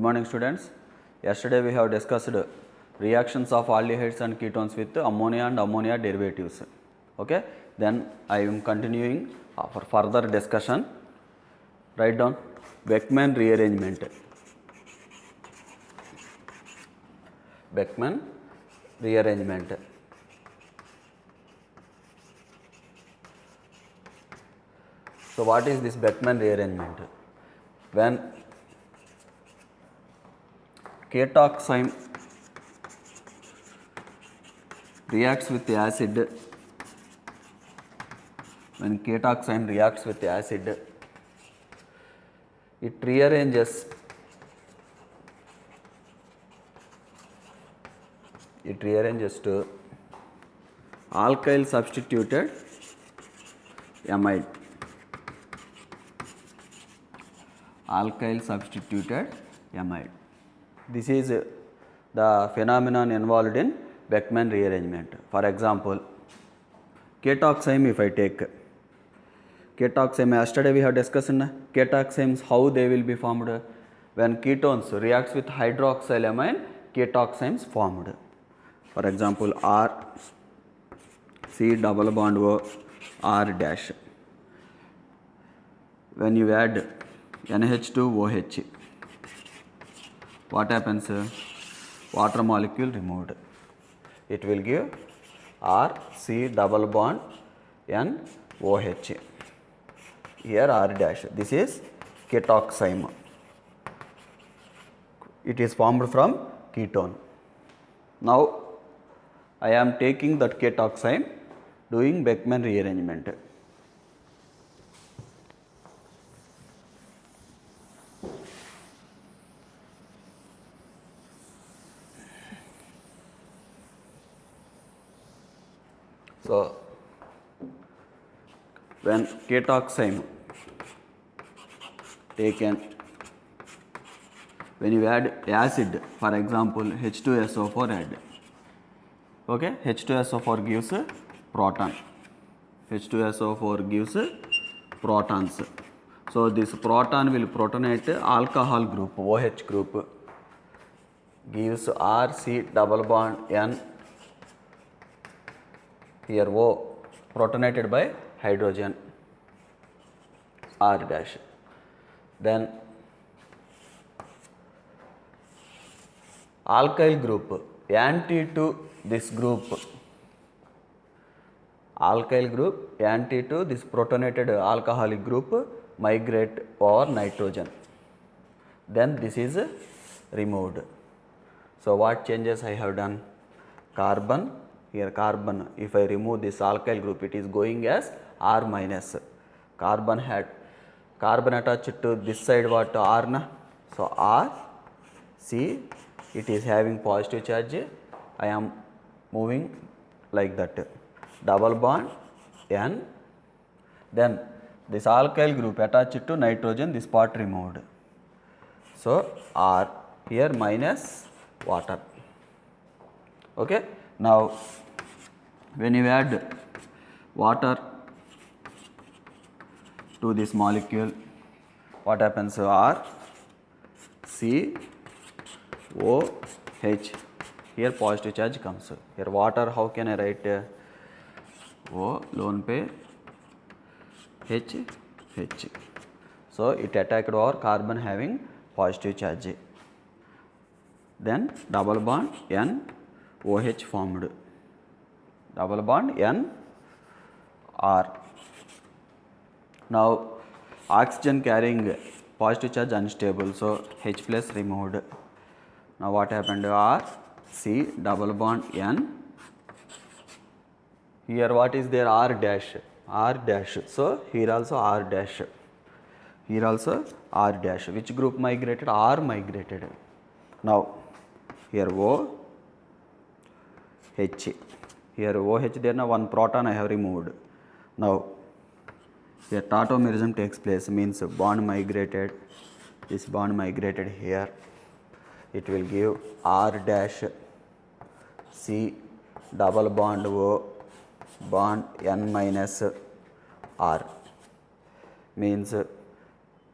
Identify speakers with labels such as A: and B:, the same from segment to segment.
A: Good morning students. Yesterday we have discussed reactions of aldehydes and ketones with ammonia and ammonia derivatives. Okay. Then I am continuing for further discussion. Write down Beckmann rearrangement. Beckmann rearrangement. So what is this Beckmann rearrangement? When ketoxime reacts with acid, it rearranges to alkyl substituted amide. This is the phenomenon involved in Beckmann rearrangement. For example, ketoxime, if I take ketoxime, yesterday we have discussed ketoximes, how they will be formed. When ketones reacts with hydroxylamine, ketoximes formed. For example, R, C double bond O, R dash. When you add NH2OH, what happens? Water molecule removed. It will give R, C double bond NOH. Here R dash. This is ketoxime. It is formed from ketone. Now I am taking that ketoxime, doing Beckmann rearrangement. So when ketoxime taken, when you add acid, for example H2SO4 add, okay, H2SO4 gives proton, H2SO4 gives protons. So this proton will protonate alcohol group, OH group, gives RC double bond N, here O protonated by hydrogen, R dash. Then alkyl group, anti to this group, alkyl group anti to this protonated alcoholic group migrate over nitrogen. Then this is removed. So what changes I have done? Carbon, here carbon, if I remove this alkyl group, it is going as R minus. Carbon attached to this side, what, R na? So R, C, it is having positive charge. I am moving like that. Double bond N. Then this alkyl group attached to nitrogen, this part removed. So R, here minus water. Okay. Now when you add water to this molecule, what happens? R, C, O, H. Here positive charge comes. Here water, how can I write? O lone pair H, H. So it attacked our carbon having positive charge. Then double bond N, OH formed. Double bond N, R. Now oxygen carrying positive charge unstable, so H plus removed. Now what happened? R, C double bond N. Here what is there? R dash. R dash. So here also R dash. Here also R dash. Which group migrated? R migrated. Now here O, H. Here OH, there now one proton I have removed. Now here tautomerism takes place, means bond migrated. This bond migrated here. It will give R dash, C double bond O, bond N minus R, means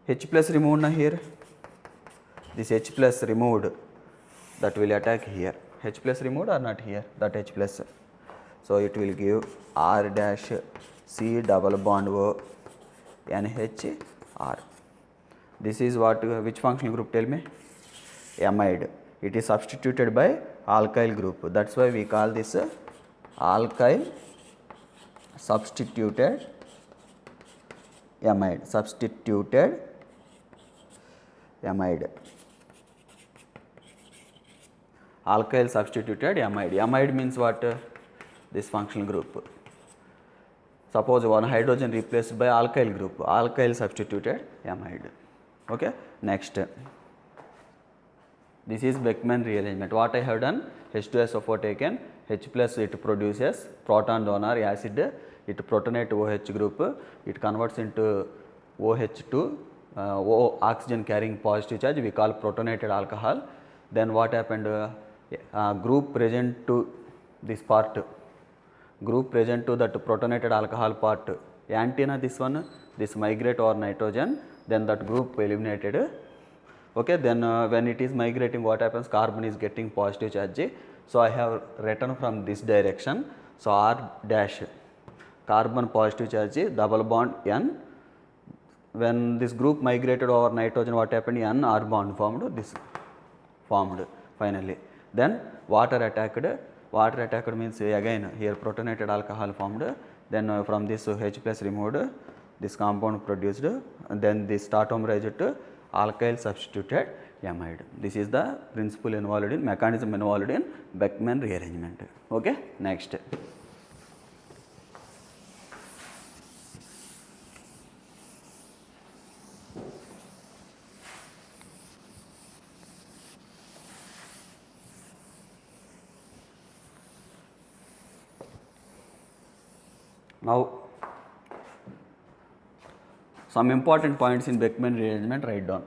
A: H plus removed na here. this H plus removed, that will attack here. H plus removed or not here, that H plus. So it will give R dash C double bond O NH R. This is what, which functional group, tell me? Amide. It is substituted by alkyl group. That's why we call this alkyl substituted amide. Substituted amide. Alkyl substituted amide. Amide means what? This functional group. Suppose one hydrogen replaced by alkyl group. Alkyl substituted amide. Okay. Next. This is Beckmann rearrangement. What I have done, H2SO4 taken, H plus it produces proton donor acid, it protonate OH group, it converts into OH2, O oxygen carrying positive charge, we call protonated alcohol. Then what happened, group present to this part, group present to that protonated alcohol part, antenna this one, this migrate over nitrogen, then that group eliminated. Okay, then when it is migrating, what happens, carbon is getting positive charge. So I have written from this direction. So R dash carbon positive charge double bond N. When this group migrated over nitrogen, what happened, N R bond formed, this formed finally. Then water attacked means again here protonated alcohol formed. Then from this H plus removed, this compound produced, and then this tautomerized to alkyl substituted amide. This is the principle involved in, mechanism involved in Beckmann rearrangement. Okay, next. Now, some important points in Beckmann rearrangement, write down.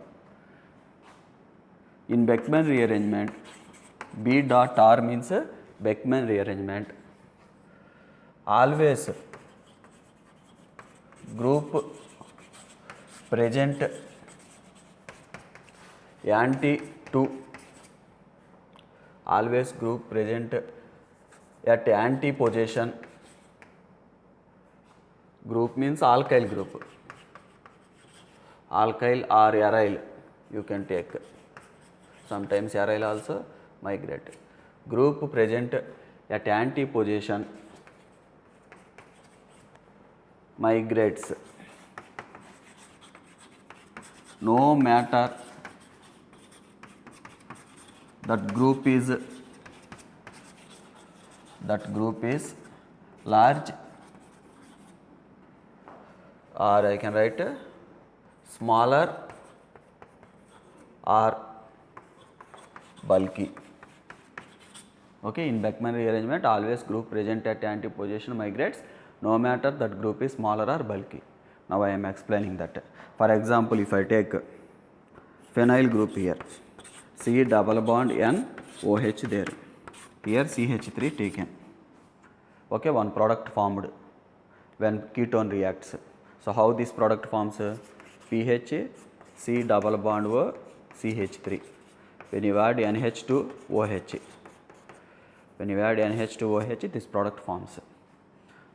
A: In Beckmann rearrangement, B dot R means Beckmann rearrangement. Always group present anti to, always group present at anti position. Group means alkyl group, alkyl or aryl you can take, sometimes aryl also migrate. Group present at anti position migrates no matter that group is large, or I can write smaller or bulky. Okay, in Beckmann rearrangement, always group present at anti-position migrates no matter that group is smaller or bulky. Now I am explaining that. For example, if I take phenyl group here, C double bond N OH there, here CH3 taken. Okay, one product formed when ketone reacts. So how this product forms? pH C double bond O CH3. When you add NH to OH, when you add NH to OH, this product forms.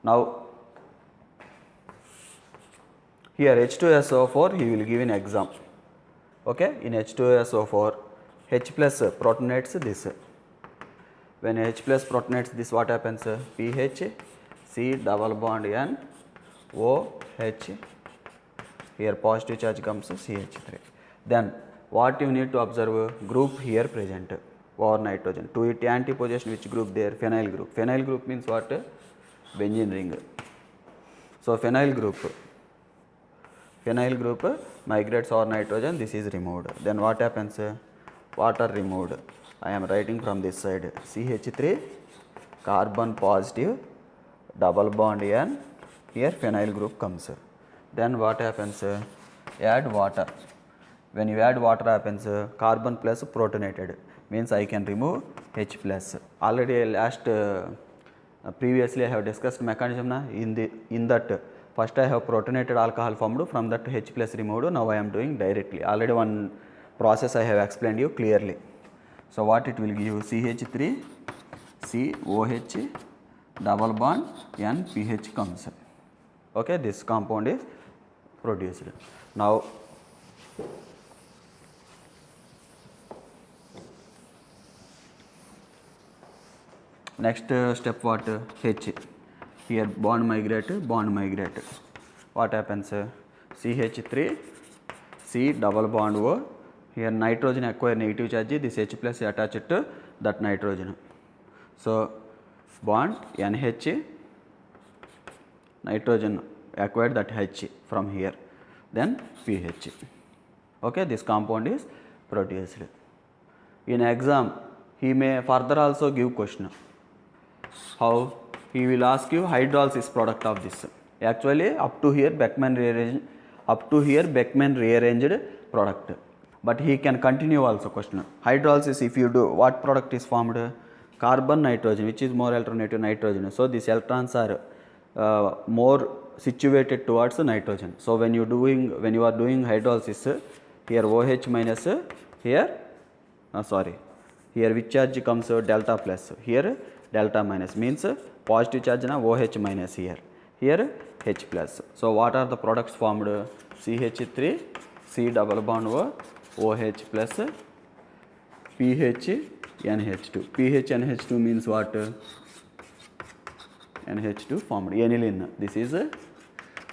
A: Now here H2SO4 he will give an exam. Okay, in H2SO4 H plus protonates this. When H plus protonates this, what happens? pH C double bond N OH, here positive charge comes CH3. Then what you need to observe? Group here present over nitrogen. To it anti-position, which group there? Phenyl group. Phenyl group means what? Benzene ring. So phenyl group migrates over nitrogen, this is removed. Then what happens? Water removed. I am writing from this side, CH3 carbon positive double bond N, here phenyl group comes. Then what happens? Add water. When you add water happens, carbon plus protonated, means I can remove H plus. Already previously I have discussed mechanism na, in that first I have protonated alcohol formed, from that H plus removed. Now I am doing directly. Already one process I have explained you clearly. So what it will give you? CH3 COH double bond N pH comes. Okay, this compound is produced. Now next step what? H. Here bond migrate. What happens? CH3 C double bond O. Here nitrogen acquire negative charge. This H plus attached to that nitrogen. So bond NH, nitrogen acquired that H from here, then pH. Okay, this compound is produced. In exam, he may further also give question. How? He will ask you hydrolysis product of this. Actually, up to here Beckmann rearranged product. But he can continue also question. Hydrolysis, if you do, what product is formed? Carbon nitrogen, which is more alternative nitrogen. So these electrons are more situated towards nitrogen. So when you are doing hydrolysis, here OH minus, here here which charge comes? Delta plus. Here delta minus means positive charge na OH minus here H plus. So what are the products formed? CH3 C double bond O, OH plus pH NH2. pH NH2 means what? NH2 formed, aniline. This is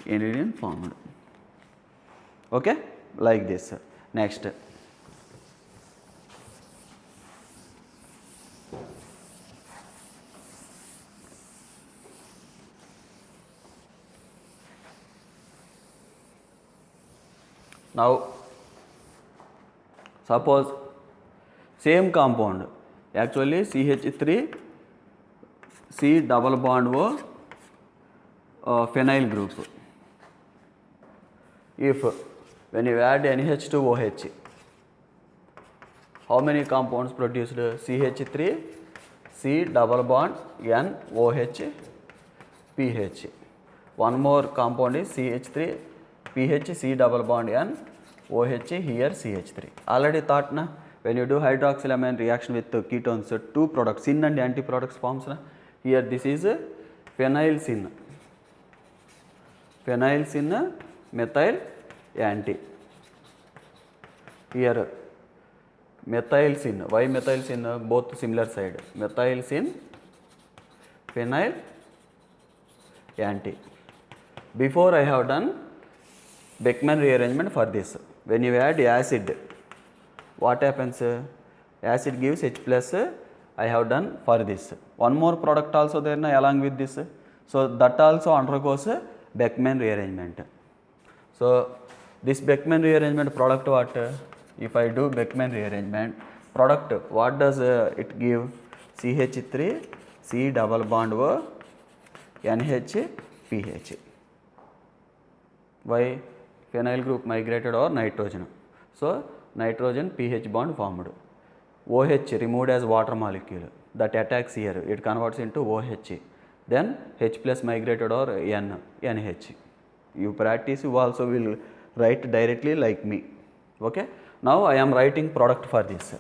A: aniline formed. Okay, like this. Next. Now suppose same compound, actually CH3 C double bond O phenyl group. If when you add NH2OH, how many compounds produced? CH3 C double bond N OH pH. One more compound is CH3 pH C double bond N OH, here CH3. Already thought na, when you do hydroxylamine reaction with ketones, two products, syn and anti products forms na. Here this is phenyl syn methyl anti. Here methyl syn. Why methyl syn? Both similar side. Methyl syn phenyl anti. Before I have done Beckmann rearrangement for this. When you add acid, what happens? Acid gives H plus. I have done for this. One more product also there na along with this. So that also undergoes Beckmann rearrangement. So this Beckmann rearrangement product what? If I do Beckmann rearrangement product, what does it give? CH3 C double bond O NH pH. Why? Phenyl group migrated or nitrogen. So nitrogen pH bond formed. OH removed as water molecule that attacks here, it converts into OH. Then H plus migrated or NH. You practice, you also will write directly like me. Okay. Now I am writing product for this.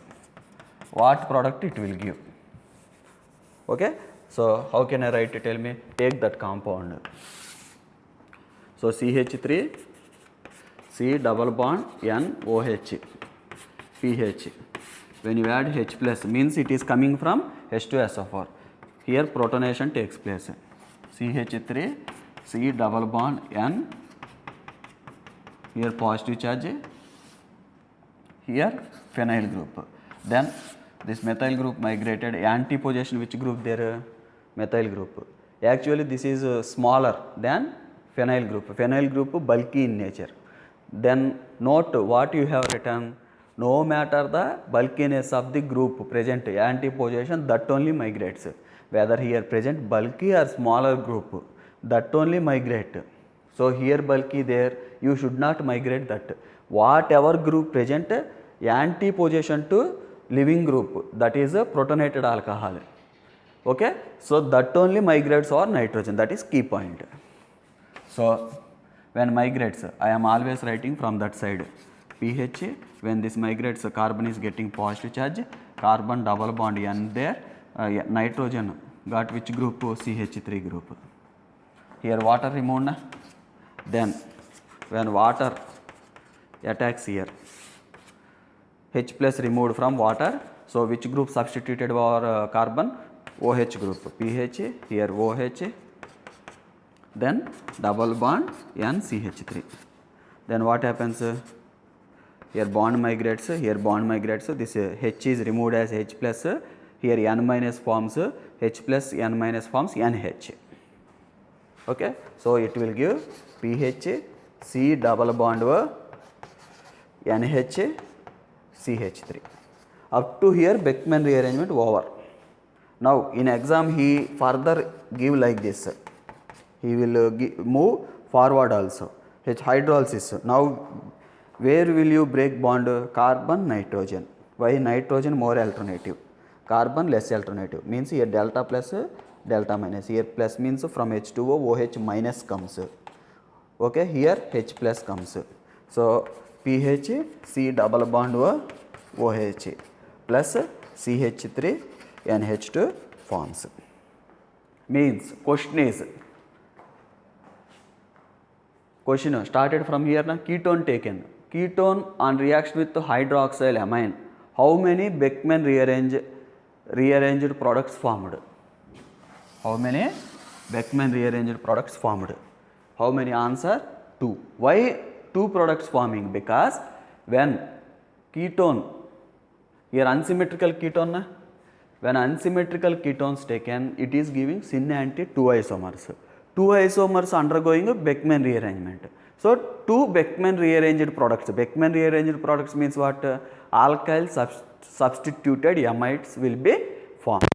A: What product it will give? Okay. So how can I write it? Tell me. Take that compound. So CH3 C double bond N OH pH. When you add H plus means it is coming from H2SO4. Here protonation takes place. CH3 C double bond N, here positive charge, here phenyl group. Then this methyl group migrated, anti position which group there? Methyl group. Actually this is smaller than phenyl group. Phenyl group bulky in nature. Then note what you have written. No matter the bulkiness of the group present, anti position that only migrates. Whether here present bulky or smaller group, that only migrate. So here bulky there, you should not migrate that. Whatever group present, anti position to living group, that is a protonated alcohol. Okay, so that only migrates or nitrogen, that is key point. So when migrates, I am always writing from that side. pH. When this migrates, carbon is getting positive charge, carbon double bond N there, nitrogen got which group? CH3 group. Here water removed na? Then when water attacks here, H plus removed from water, so which group substituted for carbon? OH group, pH, here OH, then double bond NCH3. Then what happens? Here bond migrates, this H is removed as H plus, here N minus forms, H plus N minus forms NH. Okay, so it will give pH, C double bond NH, CH3. Up to here Beckmann rearrangement over. Now in exam he further give like this, he will move forward also, H hydrolysis. Now where will you break bond? Carbon, nitrogen. Why nitrogen more alternative? Carbon less alternative. Means here delta plus, delta minus. Here plus means from H2O OH minus comes. Okay, here H plus comes. So pH, C double bond OH plus CH3 NH2 forms. Means question started from here na, ketone taken. Ketone on reaction with hydroxyl amine, how many Beckmann rearranged products formed? How many Beckmann rearranged products formed? How many? Answer 2. Why 2 products forming? Because when ketone, here unsymmetrical ketone na, when unsymmetrical ketones taken, it is giving syn anti 2 isomers. 2 isomers undergoing a Beckmann rearrangement. So 2 Beckmann rearranged products. Beckmann rearranged products means what? Alkyl substituted amides will be formed.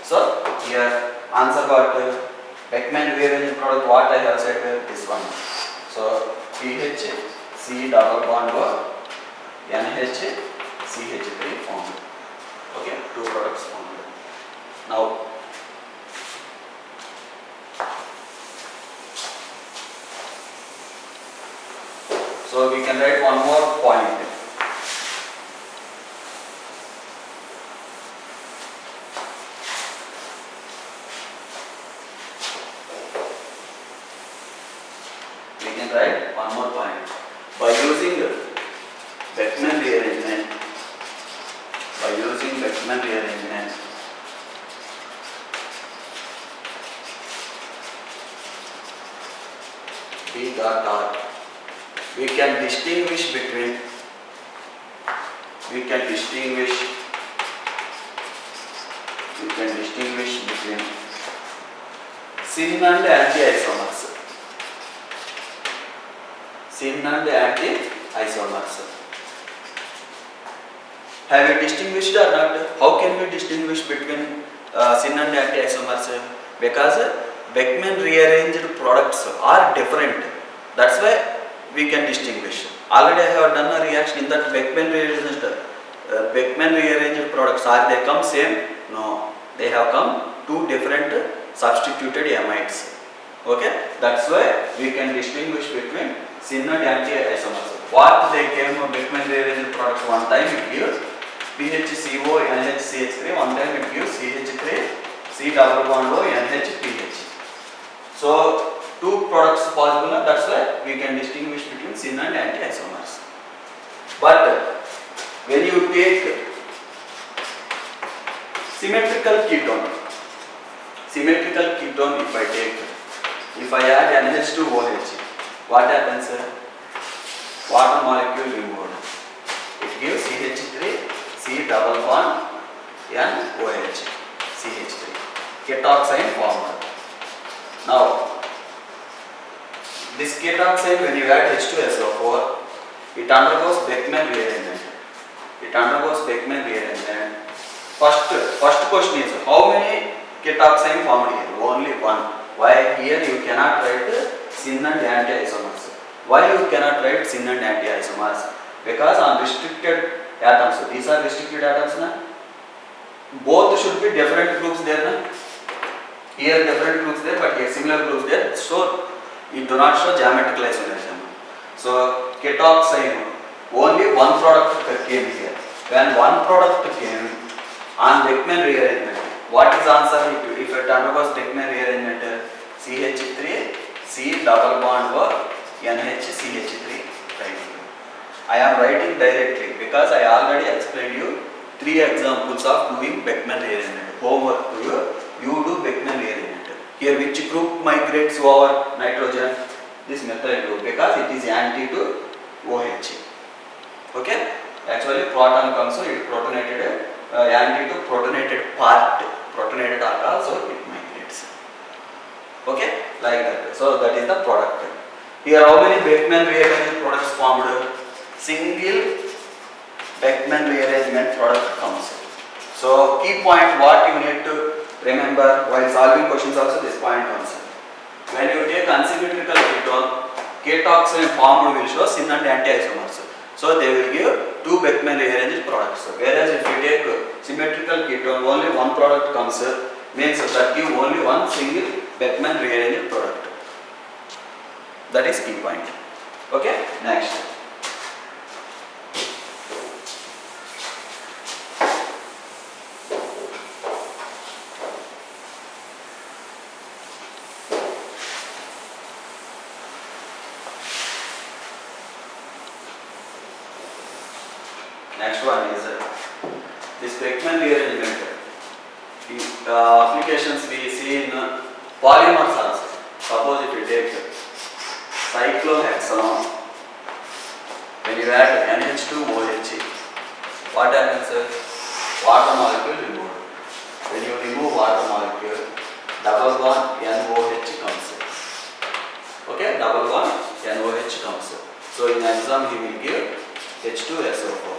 A: So here answer what? Beckmann rearranged product, what I have said, this one. So pH, C double bond NH, CH3 formed. Okay, 2 products formed. Now so we can write one more point. We can write one more point. By using Beckmann rearrangement, B dot R, we can distinguish between syn and anti-isomers. Have we distinguished or not? How can we distinguish between syn and anti-isomers? Because Beckmann rearranged products are different. That's why we can distinguish. Already I have done a reaction in that Beckmann rearranged products. Are they come same? No. They have come 2 different substituted amides. Okay? That's why we can distinguish between syn and anti-isomers. What they came from Beckmann rearranged products, one time it gives PHCO NHCH3, one time it gives CH3 C double bond O NHPH. So 2 products possible, that's why we can distinguish between syn and anti-isomers. But when you take symmetrical ketone, if I add NH2OH, what happens? Water molecule removed. It gives CH3 C double bond NOH, CH3. Ketoxide formed. Now, this ketoxide, when you add H2SO4, it undergoes Beckmann rearrangement. First question is, how many ketoxide formed here? Only one. Why here you cannot write syn and anti-isomers? Why you cannot write syn and anti-isomers? Because on restricted atoms, these are restricted atoms, na? Both should be different groups there, na? Here different groups there, but here similar groups there. So it do not show geometrical isolation. So ketoxide, only one product came here. When one product came on Beckmann rearrangement, what is answer if it undergoes Beckmann rearrangement? CH3, C double bond O, NH3, writing. I am writing directly because I already explained you 3 examples of doing Beckmann rearrangement. Homework to you, you do Beckmann rearrangement. Here which group migrates over nitrogen? This methyl group, because it is anti to OH. Okay? Actually proton comes, so it protonated, anti to protonated part, protonated alcohol, so it migrates. Okay? Like that. So that is the product. Here how many Beckmann rearrangement products formed? Single Beckmann rearrangement product comes. So key point what you need to remember while solving questions also, this point comes. When you take unsymmetrical ketone, ketoxin formed will show syn and anti-isomers. So they will give 2 Beckmann rearranged products. Whereas if you take symmetrical ketone, only one product comes, means that give only one single Beckmann rearranged product. That is key point. Okay, next. Next one is this Beckmann rearrangement. Applications we see in polymers also. Suppose if you take cyclohexanone, when you add NH2OH, what happens? Water molecule removed. When you remove water molecule, double bond NOH comes. Okay, double bond NOH comes. So in exam he will give H2SO4.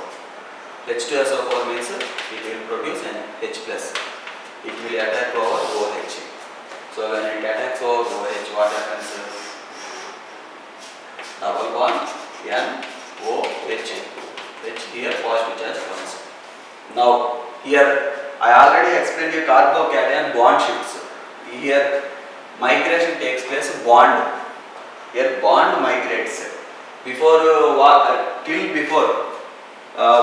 A: H2SO4 means it will produce an H plus. It will attack over OH. So when it attacks over OH, what happens? Double bond NOH. H here positive charge comes. Now here I already explained you carbocation bond shifts. Here migration takes place bond. Here bond migrates. Before till before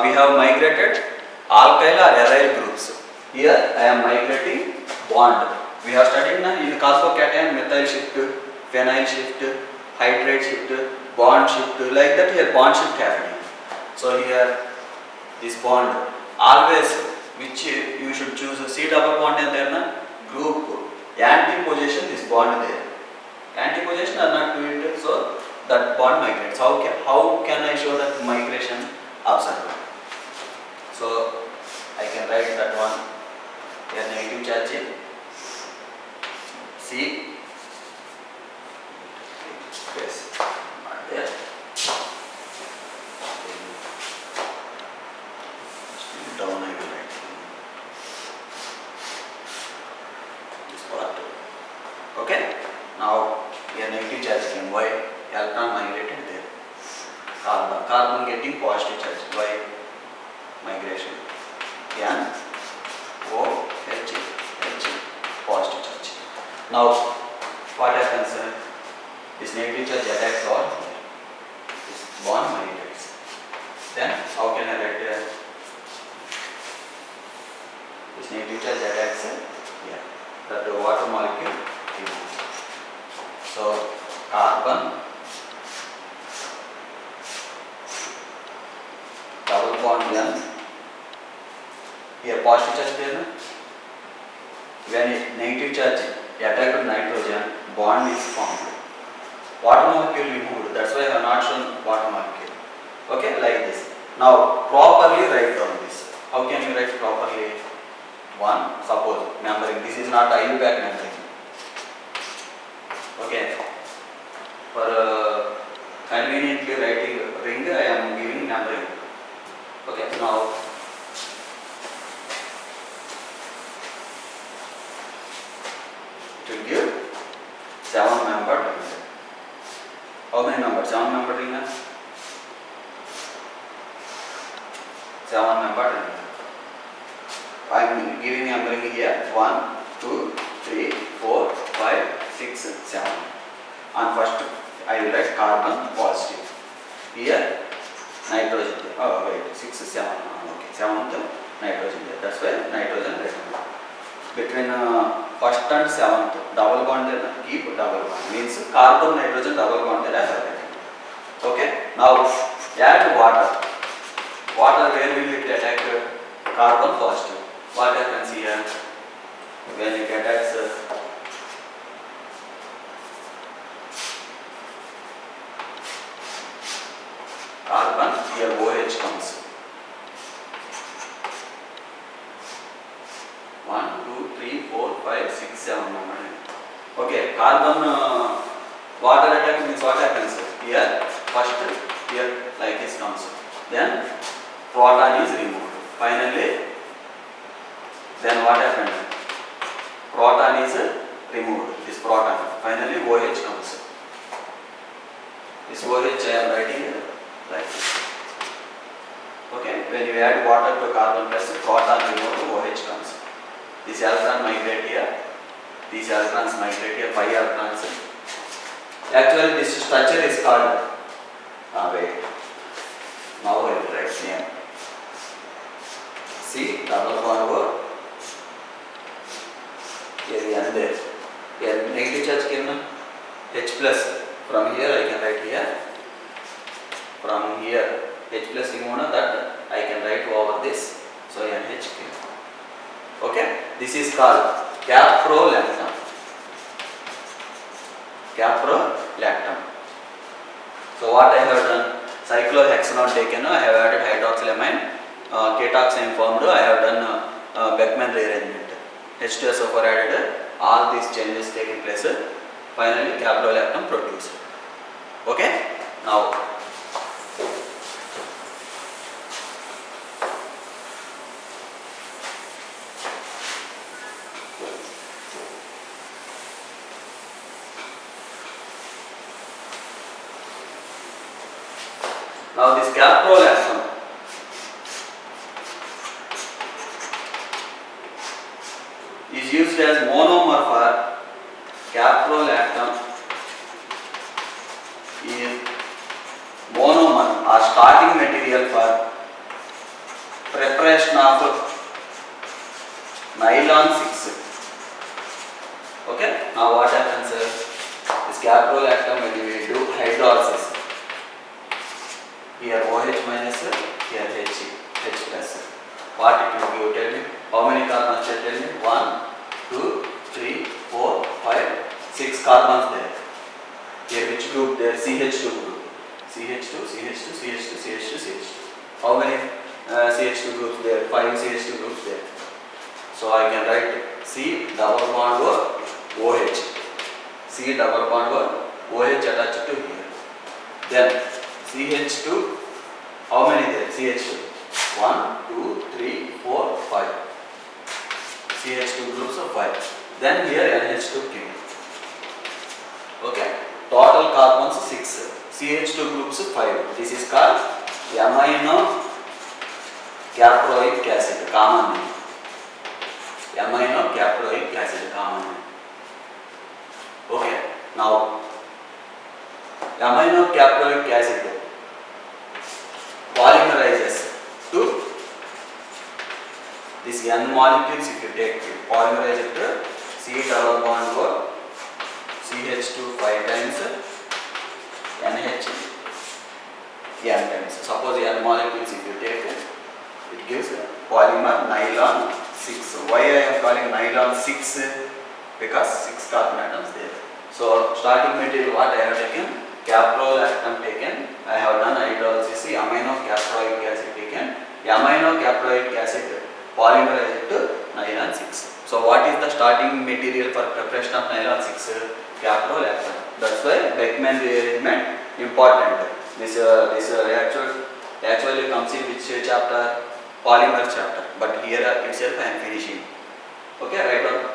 A: we have migrated alkyl or aryl groups. Here I am migrating bond. We have studied in carbocation methyl shift, phenyl shift, hydrate shift, bond shift, like that here bond shift happening. So here this bond always which you should choose C double bond and then group anti-position this bond there. Anti-position are not doing it, so that bond migrates. How can I show that migration? Observe. So I can write that one. Here negative charge C. Yes, not there. Down I will write this part. Okay. Now here negative charge came. Why? Electron migrated there. Carbon getting positive charge. Why? Migration. N O H positive charge. Now what happens? This negative charge attacks or this bond migrates. Then how can I write this negative charge attacks here? That the water molecule removes. So carbon double bond N. Here positive charge there. When negative charge attack nitrogen, bond is formed. Water molecule removed. That's why I have not shown water molecule. Okay, like this. Now properly write down this. How can you write properly? One, suppose numbering. This is not IUPAC numbering. Okay. For conveniently writing ring, I am giving numbering. Okay. Now to give 7-membered ring. How many members? 7-membered ring. 7-membered ring. I am giving numbering here 1, 2, 3, 4, 5, 6, 7. And first I will write carbon positive. Here nitrogen there. Oh wait, 6, 7. Okay, 7th nitrogen there. That's why nitrogen written. Between first and 7th, double bond there, keep double bond. Means carbon, nitrogen, double bond there I have written. Okay, now add water. Water, where will it attack? Carbon first. What happens here? When it attacks carbon, here OH comes. 1, 2, 3, 4, 5, 6, 7. Okay, carbon water attack means what happens? Here, first, here like this comes. Then proton is removed. Finally, then what happened? Proton is removed. This proton. Finally, OH comes. This OH I am writing here like this. Okay, when you add water to carbon plus proton removed, OH comes. This electron migrate here. These electrons migrate here. 5 electrons. Actually, this structure is called. Wait. Now I will write name. C double bond O. Here the end there. Here negative charge came H plus. From here I can write here. From here H plus removed, that I can write over this. So NH came. Okay. This is called caprolactam. Caprolactam. So what I have done? Cyclohexanone taken. I have added hydroxylamine. Ketoxane formed. I have done Beckmann rearrangement. H2SO4 added. All these changes taking place. Finally, caprolactam produced. Okay. Now, this caprolactam is used as monomer for caprolactam is monomer or starting material for preparation of nylon 6. Okay, now what happens? This caprolactam when we do hydrolysis. Here OH minus, here H plus. What it will give? Tell me. How many carbons there? Tell me. 1, 2, 3, 4, 5, 6 carbons there. Here which group there? CH2 group. CH2, CH2, CH2, CH2, CH2. How many CH2 groups there? 5 CH2 groups there. So I can write C double bond OH. C double bond OH attached to here. Then CH2, how many there? CH2. 1, 2, 3, 4, 5. CH2 groups of 5. Then here NH2 came. Okay. Total carbons 6. CH2 groups 5. This is called amino caproic acid. Common name. Amino caproic acid. Common name. Okay. Now, amino caproic acid polymerizes to this N molecules. If you take polymerize it to C double bond CH2 5 times NH N times. Suppose N molecules if you take it gives polymer nylon 6. Why I am calling nylon 6? Because 6 carbon atoms there. So starting material what I have taken? Caprolactam taken. I have done hydrolysis. Amino caproic acid taken. Amino caproic acid polymerized to nylon 6. So what is the starting material for preparation of nylon 6? Caprolactam. That's why Beckmann rearrangement important. This actually comes in which chapter? Polymer chapter. But here itself I am finishing. Okay, right on.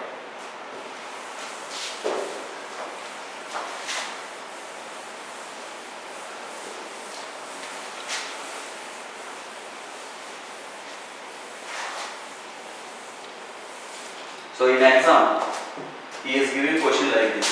A: So in exam, he is giving question like this.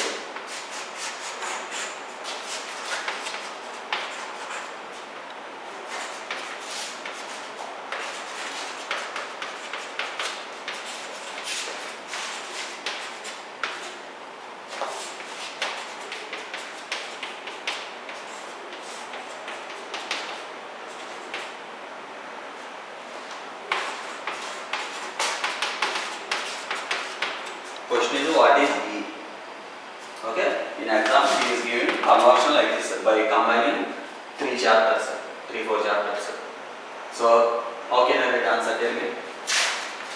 A: chapters, 3-4 chapters. So how can I write answer? Tell me.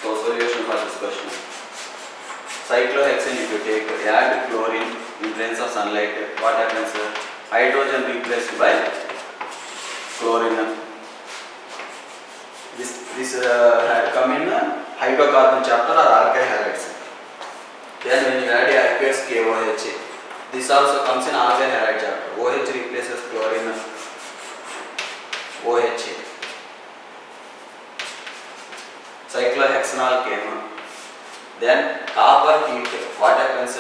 A: So solution for this question. Cyclohexane, if you take, add chlorine in presence of sunlight, what happens? Hydrogen replaced by chlorine. This had come in hydrocarbon chapter or alkyl halides. Then when you add aqueous KOH, this also comes in alkyl halide chapter. OH replaces chlorine. OH. Cyclohexanol came. Then copper heat. What happens?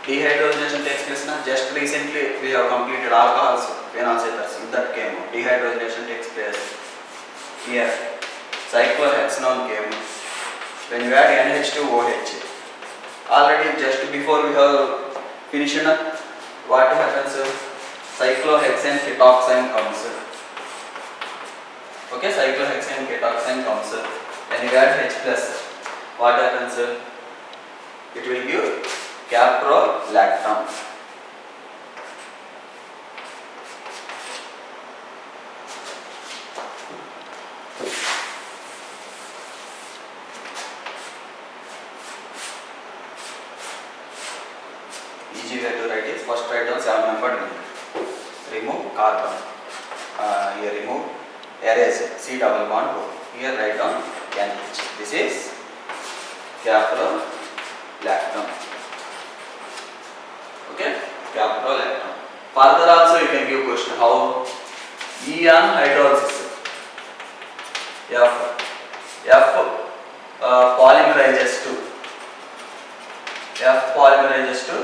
A: Dehydrogenation takes place now. Just recently we have completed alcohols, phenol ethers. That came. Dehydrogenation takes place. Here, cyclohexanol came. When you add NH2OH, already just before we have finished, what happens? Cyclohexane ketoxane comes. Okay, cyclohexane ketoxane comes. When you add H plus, what happens? It will give caprolactam. Easy way to write is first write down 7-membered ring. Remove carbon. Here remove, erase C double bond O. Here write down NH. This is caprolactam. Okay, caprolactam. Further also you can give question how ion hydrolysis. F polymerizes to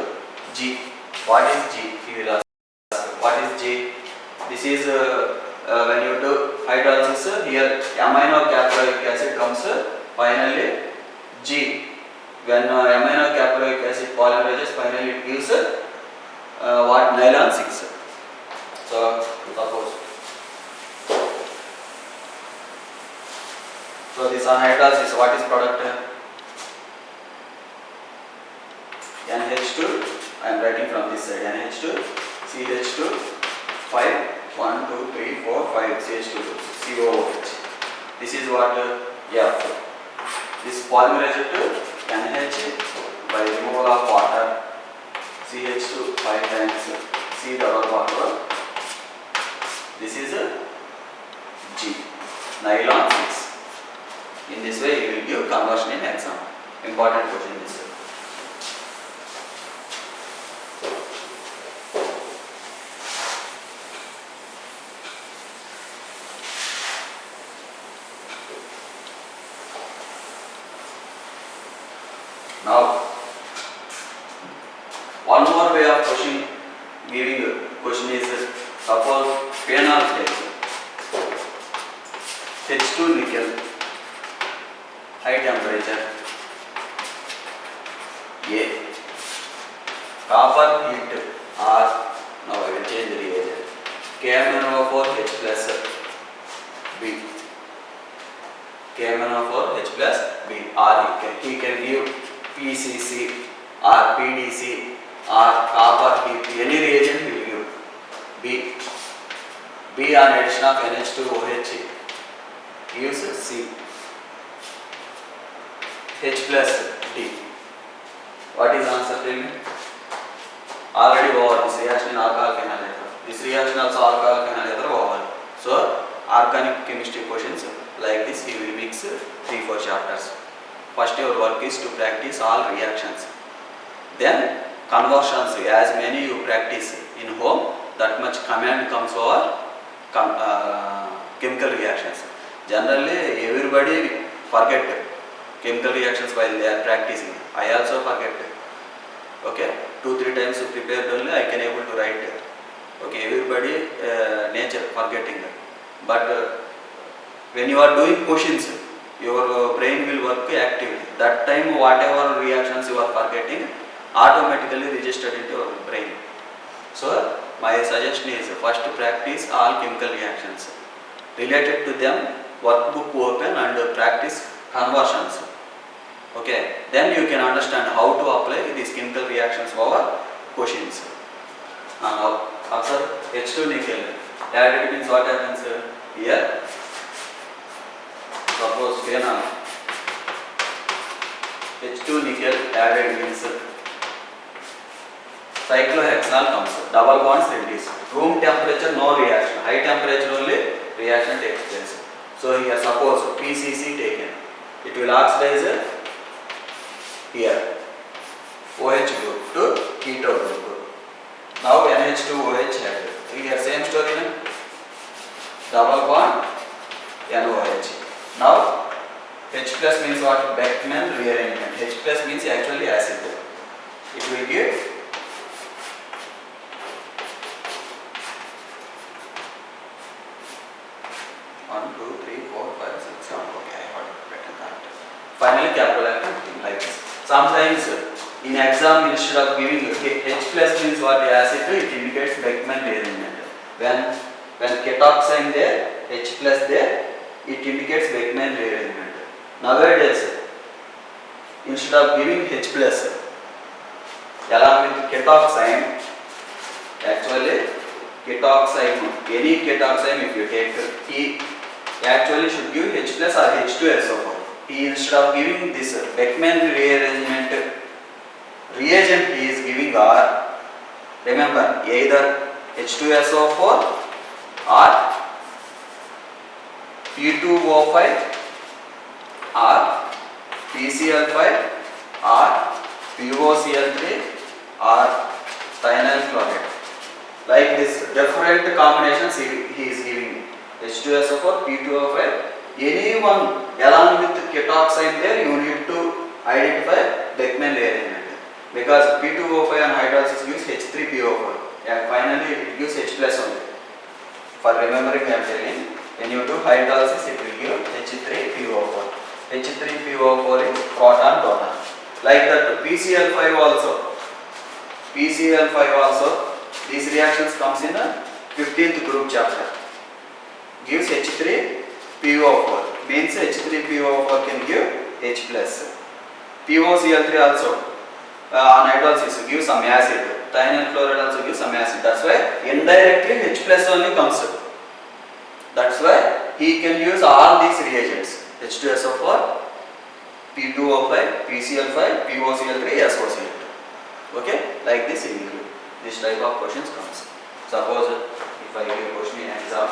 A: G. What is G? You will ask. What is G? This is when you do hydrolysis, here amino caproic acid comes finally G. When amino caproic acid polymerizes, finally it gives what? Nylon 6. So suppose. So this anhydrolysis, what is product? NH2, I am writing from this side, NH2, CH2, 5, 1, 2, 3, 4, 5, CH2, COOH. This is what? F. This polymerized to NH by removal of water, CH2 5 times C double water. This is G, nylon 6. In this way you will give conversion in exam. Important question this. Now, one more way of giving question is, suppose phenol takes H2 nickel, high temperature, A, copper heat, R, now I will change the reagent, KMnO4H plus B, KMnO4H plus B, R he can give PCC or PDC or copper heat, any reagent will give B. B on addition of NH2OH gives C. H plus D. What is answer? Tell me. Already over this reaction in alcohol phenol ether. This reaction also alcohol phenol ether over. So organic chemistry questions like this you will mix 3-4 chapters. First your work is to practice all reactions. Then conversions, as many you practice in home, that much command comes over chemical reactions. Generally everybody forget chemical reactions while they are practicing. I also forget. Okay, 2-3 times prepared only I can able to write. Okay, everybody nature forgetting. But when you are doing questions, your brain will work actively. That time whatever reactions you are forgetting automatically registered into your brain. So my suggestion is first practice all chemical reactions. Related to them, workbook open and practice conversions. Okay, then you can understand how to apply these chemical reactions over questions. Observe H2 nickel. Added means what happens here? Suppose phenol H2 nickel added means cyclohexanol comes. Double bonds reduce. Room temperature no reaction. High temperature only reaction takes place. So here suppose PCC taken. It will oxidize here OH group to keto group. Now NH2OH added. Here same story na? Double bond NOH. Now H plus means what? Beckmann rearrangement. H plus means actually acid. It will give 1, 2, 3, 4, 5, 6, 7. Okay, I have written that. Finally, capital F like this. Sometimes in exam instead of giving H plus means what? Acid, it indicates Beckmann rearrangement. When ketoxine there, H plus there, it indicates Beckmann rearrangement. Nowadays, instead of giving H plus along with ketoxine, actually ketoxine, any ketoxine if you take, he actually should give H plus or H2SO4. He instead of giving this Beckmann rearrangement reagent he is giving or remember either H2SO4 or P2O5 or PCl5 or POCl3 or thionyl chloride. Like this different combinations he is giving H2SO4, P2O5, any one along with ketoxide there you need to identify Beckmann rearrangement because P2O5 and hydrolysis gives H3PO4 and finally it gives H plus only. For remembering I am telling, when you do hydrolysis it will give H3PO4. H3PO4 is proton. Like that PCl5 also. These reactions comes in the 15th group chapter. Gives H3PO4. Means H3PO4 can give H plus. POCl3 also on hydrolysis gives some acid. Thionyl chloride also gives some acid. That's why indirectly H plus only comes. That's why he can use all these reagents. H2SO4, P2O5, PCl5, POCl3, SOCl2. Okay, like this in include. This type of questions comes. Suppose if I give a question in exam.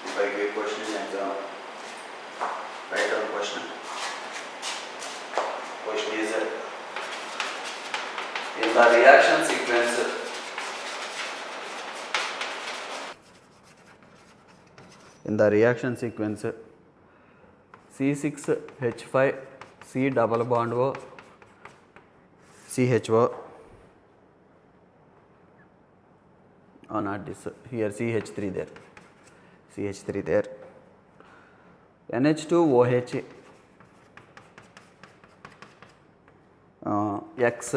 A: If I give a question in exam, write down question. Question is in the reaction sequence. In the reaction sequence, C6H5 C double bond O CHO. Oh, not this. Here CH3 there. CH3 there. NH2OH X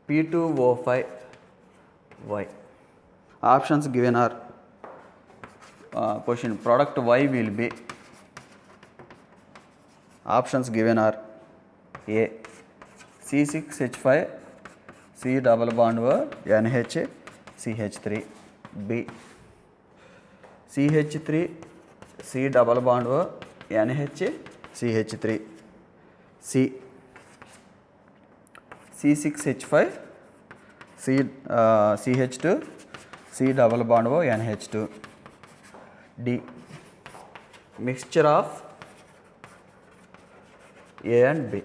A: P2O5 Y. Options given are question product Y will be. Options given are A C6H5 C double bond O NH CH3. B CH3 C double bond O NH CH3. C C6H5 C CH2 C double bond O NH2. D mixture of A and B.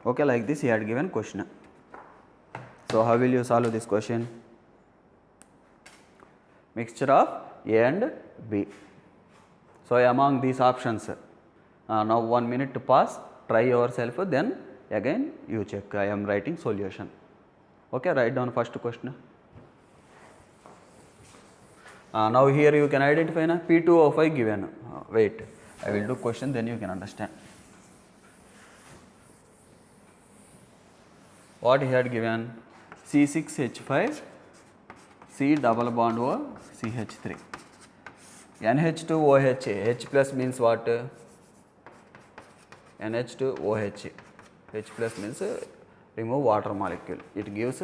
A: Okay, like this he had given question. So how will you solve this question? Mixture of A and B. So among these options, now 1 minute to pass, try yourself, then again you check. I am writing solution. Okay, write down first question. Now here you can identify na P2O5 given. Wait, I will do question, then you can understand. what he had given? C6H5 C double bond O CH3 NH2OH. H plus means what? NH2OH. H plus means remove water molecule. It gives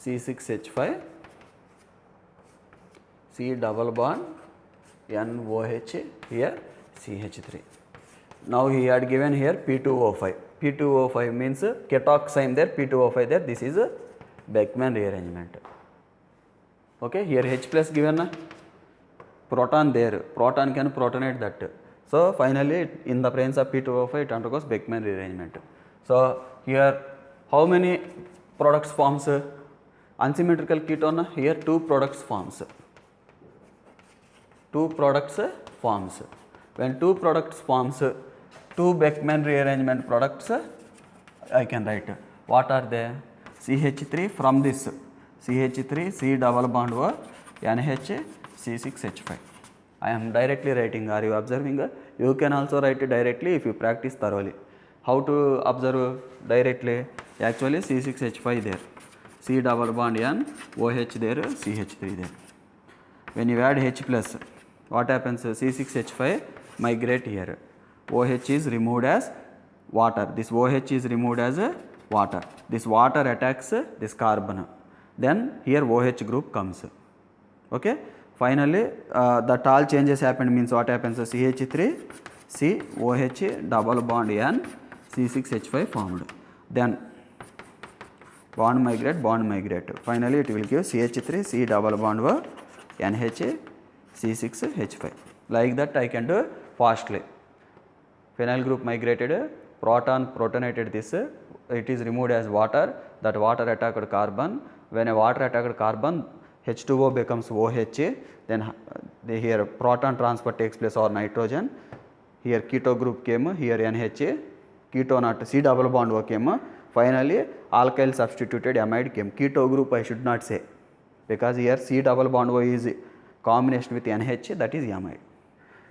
A: C6H5 C double bond NOH, here CH3. Now he had given here P2O5. P2O5 means ketoxime there, P2O5 there. This is a Beckmann rearrangement. Okay, here H plus given, proton there, proton can protonate that. So finally in the presence of P2O5 it undergoes Beckmann rearrangement. So here how many products forms? Unsymmetrical ketone, here two products forms. Two products forms. When two products forms, two Beckmann rearrangement products, I can write. What are they? CH3 from this, CH3 C double bond O NH C6H5. I am directly writing. Are you observing? You can also write it directly if you practice thoroughly. How to observe directly? Actually C6H5 there, C double bond N, OH there, CH3 there. When you add H plus, what happens? C6H5 migrate here. OH is removed as water. This OH is removed as water. This water attacks this carbon. Then here OH group comes. Okay. Finally, that all changes happened means what happens? CH3 C OH double bond N C6H5 formed. Then bond migrate. Finally, it will give CH3 C double bond O NH C6H5. Like that I can do fastly. Phenyl group migrated, proton protonated this, it is removed as water, that water attacked carbon. When a water attacked carbon, H2O becomes OH, then here proton transfer takes place or nitrogen. Here keto group came, here NH, keto not C double bond O came. Finally, alkyl substituted amide came. Keto group I should not say, because here C double bond O is combination with NH, that is amide.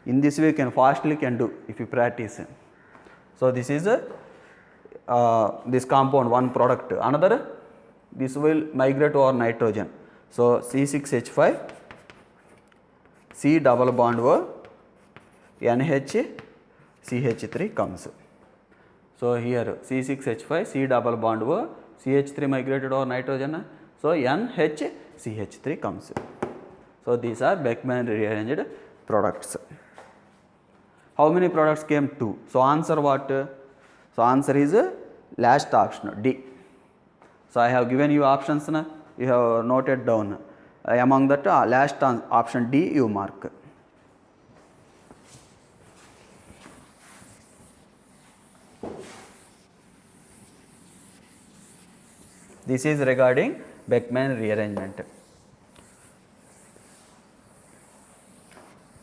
A: In this way you can fastly can do if you practice. So this is this compound, one product. Another, this will migrate over nitrogen. So C6H5 C double bond O NH CH3 comes. So here C6H5 C double bond O CH3 migrated over nitrogen. So NH CH3 comes. So these are Beckmann rearranged products. How many products came? 2. So answer what? So answer is last option D. So I have given you options, you have noted down. Among that last option D you mark. This is regarding Beckmann rearrangement.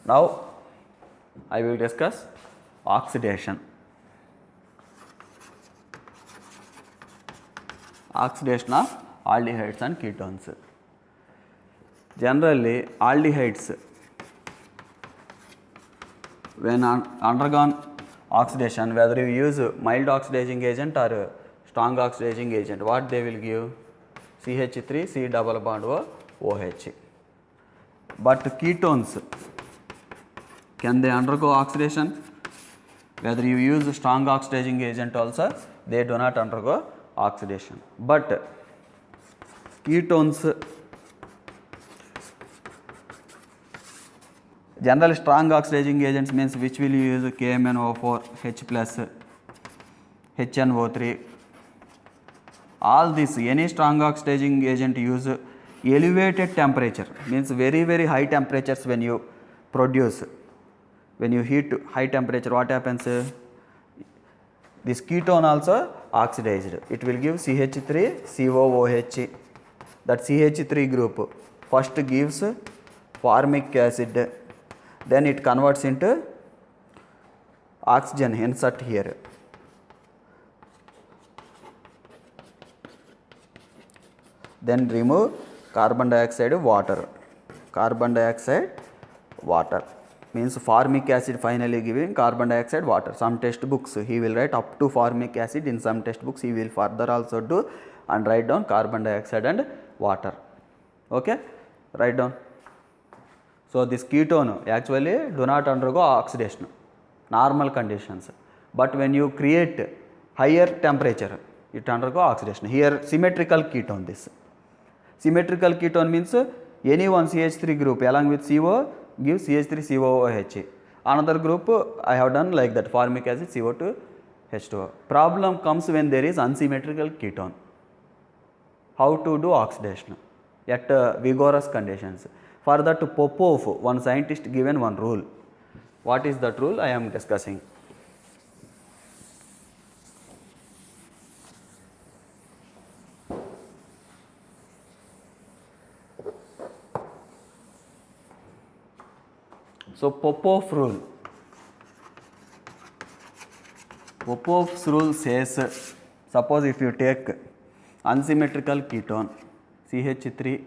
A: Now I will discuss oxidation. Oxidation of aldehydes and ketones. Generally, aldehydes, when undergone oxidation, whether you use mild oxidizing agent or strong oxidizing agent, what they will give? CH3 C double bond O OH. But ketones, can they undergo oxidation? Whether you use strong oxidizing agent also, they do not undergo oxidation. But ketones, general strong oxidizing agents means which will you use? KMnO4, H plus, HNO3. All this, any strong oxidizing agent use elevated temperature, means very very high temperatures when you produce. When you heat high temperature, what happens? This ketone also oxidized. It will give CH3 COOH. That CH3 group first gives formic acid, then it converts into oxygen, insert here. Then remove carbon dioxide, water. Carbon dioxide, water. means formic acid finally giving carbon dioxide, water. Some textbooks he will write up to formic acid, in some textbooks he will further also do and write down carbon dioxide and water. Okay, write down. So this ketone actually do not undergo oxidation, normal conditions, but when you create higher temperature it undergo oxidation. Here symmetrical ketone, this symmetrical ketone means any one CH3 group along with CO gives CH3COOH. Another group I have done like that, formic acid CO2 H2O. Problem comes when there is unsymmetrical ketone. How to do oxidation at vigorous conditions? For that Popov, one scientist given one rule. What is that rule? I am discussing. So Popov's rule. Popov's rule says, suppose if you take unsymmetrical ketone CH3,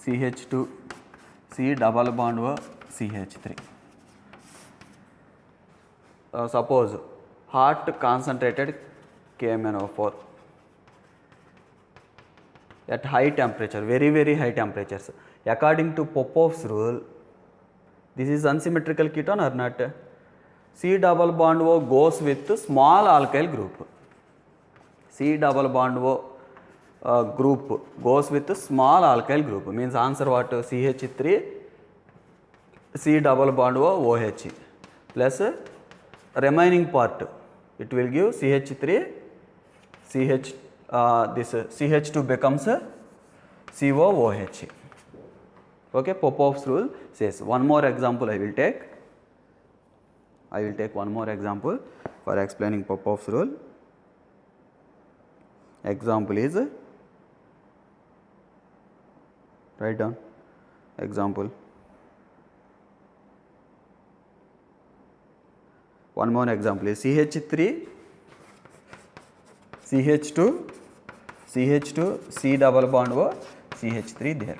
A: CH2, C double bond O, CH3. Suppose hot concentrated KMnO4 at high temperature, very high temperatures. According to Popov's rule, this is unsymmetrical ketone or not? C double bond O goes with small alkyl group. C double bond O group goes with small alkyl group, means answer what? CH3 C double bond O OH plus remaining part it will give CH3 CH this CH2 becomes COOH. Okay, Popov's rule says. One more example I will take. One more example for explaining Popov's rule. Example is, write down example. One more example is CH3, CH2, CH2, C double bond O, CH3 there.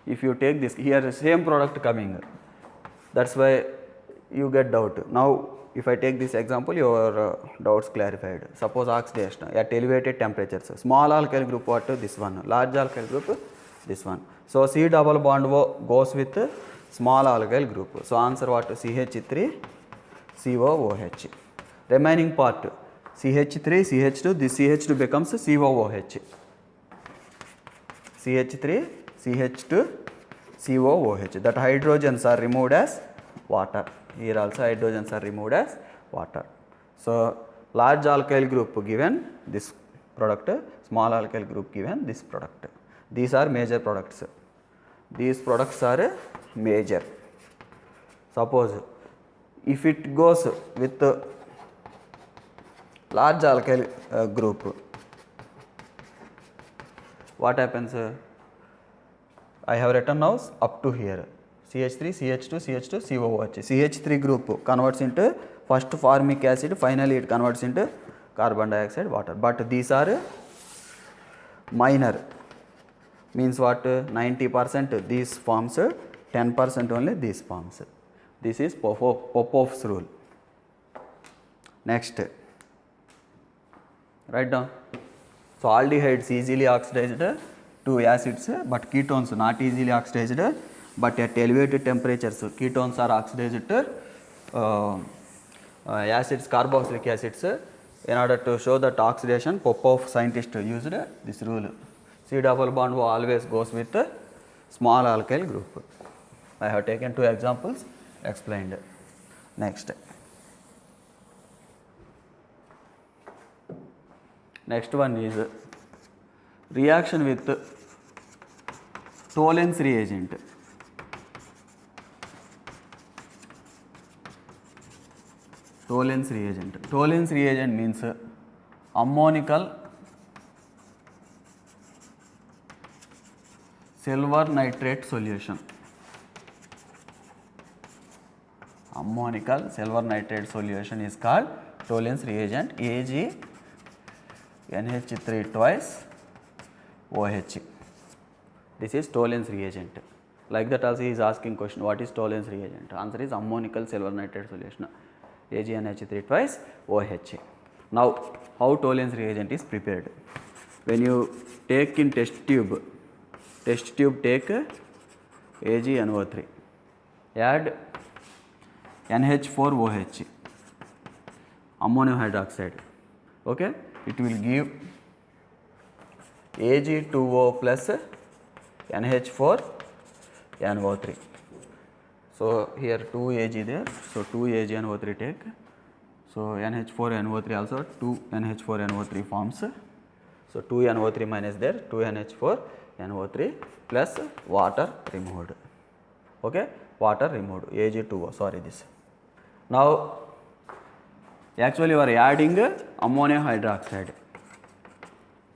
A: If you take this, here same product coming, that's why you get doubt. Now if I take this example, your doubts clarified. Suppose oxidation at elevated temperatures, small alkyl group what? This one, large alkyl group this one. So C double bond O goes with small alkyl group. So answer what? CH3 COOH. Remaining part CH3 CH2, this CH2 becomes COOH. CH3 CH2 COOH. That hydrogens are removed as water. Here also hydrogens are removed as water. So large alkyl group given this product, small alkyl group given this product. These are major products. These products are major. Suppose if it goes with large alkyl group, what happens? I have written now up to here, CH3, CH2, CH2, COOH. CH3 group converts into first formic acid, finally it converts into carbon dioxide, water. But these are minor, means what? 90% these forms, 10% only these forms. This is Popov's rule. Next, write down. So aldehydes easily oxidized to acids, but ketones not easily oxidized, but at elevated temperatures ketones are oxidized to acids, carboxylic acids. In order to show that oxidation, Popov scientist used this rule. C double bond O always goes with a small alkyl group. I have taken two examples, explained. Next one is reaction with Tollens reagent. Tollens reagent. Tollens reagent means ammonical silver nitrate solution. Ammonical silver nitrate solution is called Tollens reagent. Ag NH3 twice OH. This is Tollens reagent. Like that also he is asking question, what is Tollens reagent? Answer is ammonical silver nitrate solution, AgNH3 twice OH. Now how Tollens reagent is prepared? When you take in test tube take AgNO3, add NH4OH, ammonium hydroxide, okay, it will give Ag2O plus NH4NO3. So here 2 Ag there, so 2 AgNO3 take, so NH4NO3 also 2 NH4NO3 forms, so 2 NO3 minus there, 2 NH4NO3 plus water removed, okay, water removed, Ag2O, sorry this. Now actually you are adding ammonium hydroxide,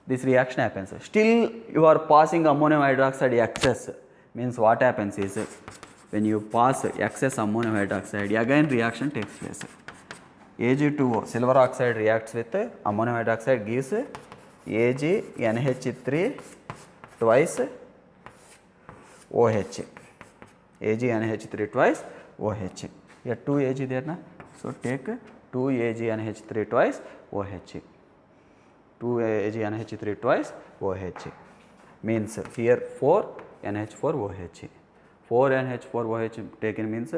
A: this reaction happens, still you are passing ammonium hydroxide excess, means what happens is when you pass excess ammonium hydroxide, again reaction takes place. Ag2O, silver oxide reacts with ammonium hydroxide, gives AgNH3 twice OH, AgNH3 twice OH. Here 2 Ag there na, so take 2 AgNH3 twice OH, 2 AgNH3 twice OH, means here 4 NH4OH, 4 NH4OH taken means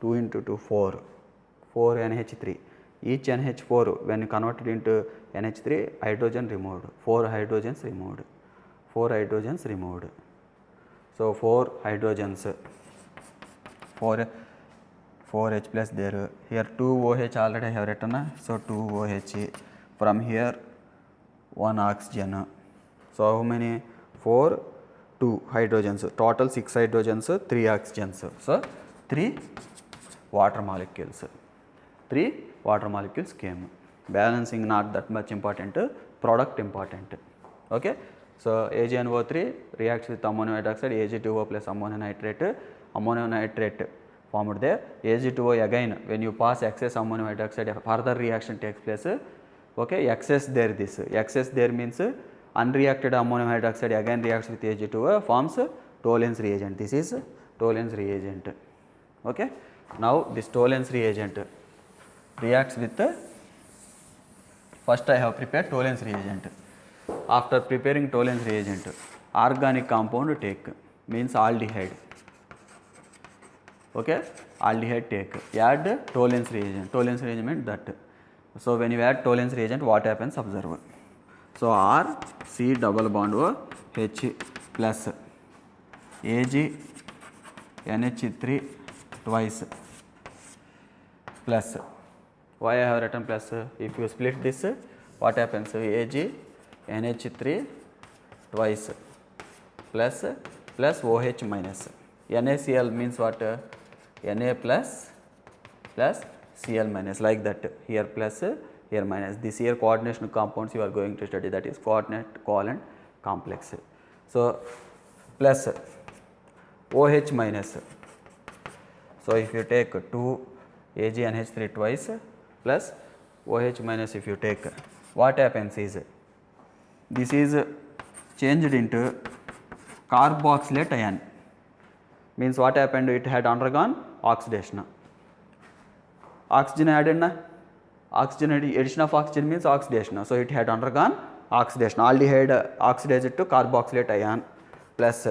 A: 2 into 2 4, 4 NH3, each NH4 when converted into NH3, hydrogen removed, 4 hydrogens removed, 4 hydrogens removed. So 4 hydrogens, 4H plus there, here 2 OH already I have written, so 2 OH, from here 1 oxygen, so how many, 4, 2 hydrogens, total 6 hydrogens, 3 oxygens, so 3 water molecules, 3 water molecules came, balancing not that much important, product important, okay. So AgNO3 reacts with ammonium hydroxide, Ag2O plus ammonium nitrate formed there, Ag2O again when you pass excess ammonium hydroxide, further reaction takes place, okay, excess there, this excess there means unreacted ammonium hydroxide again reacts with Ag2O, forms Tollens reagent, this is Tollens reagent, okay. Now this Tollens reagent reacts with, first I have prepared Tollens reagent. After preparing Tollens reagent, organic compound take, means aldehyde, okay, aldehyde take, add Tollens reagent, Tollens reagent means that. So when you add Tollens reagent, what happens, observe. So R C double bond O H plus AgNH3 twice plus, why I have written plus, if you split this, what happens, AgNH3 twice plus OH minus, NaCl means what, Na plus Cl minus, like that, here plus, here minus, this here coordination compounds you are going to study, that is coordinate covalent complex. So plus OH minus, so if you take 2 AgNH3 twice plus OH minus, if you take, what happens is this is changed into carboxylate ion, means what happened, it had undergone oxidation, oxygen added na, oxygen addition of oxygen means oxidation, so it had undergone oxidation, aldehyde oxidized to carboxylate ion plus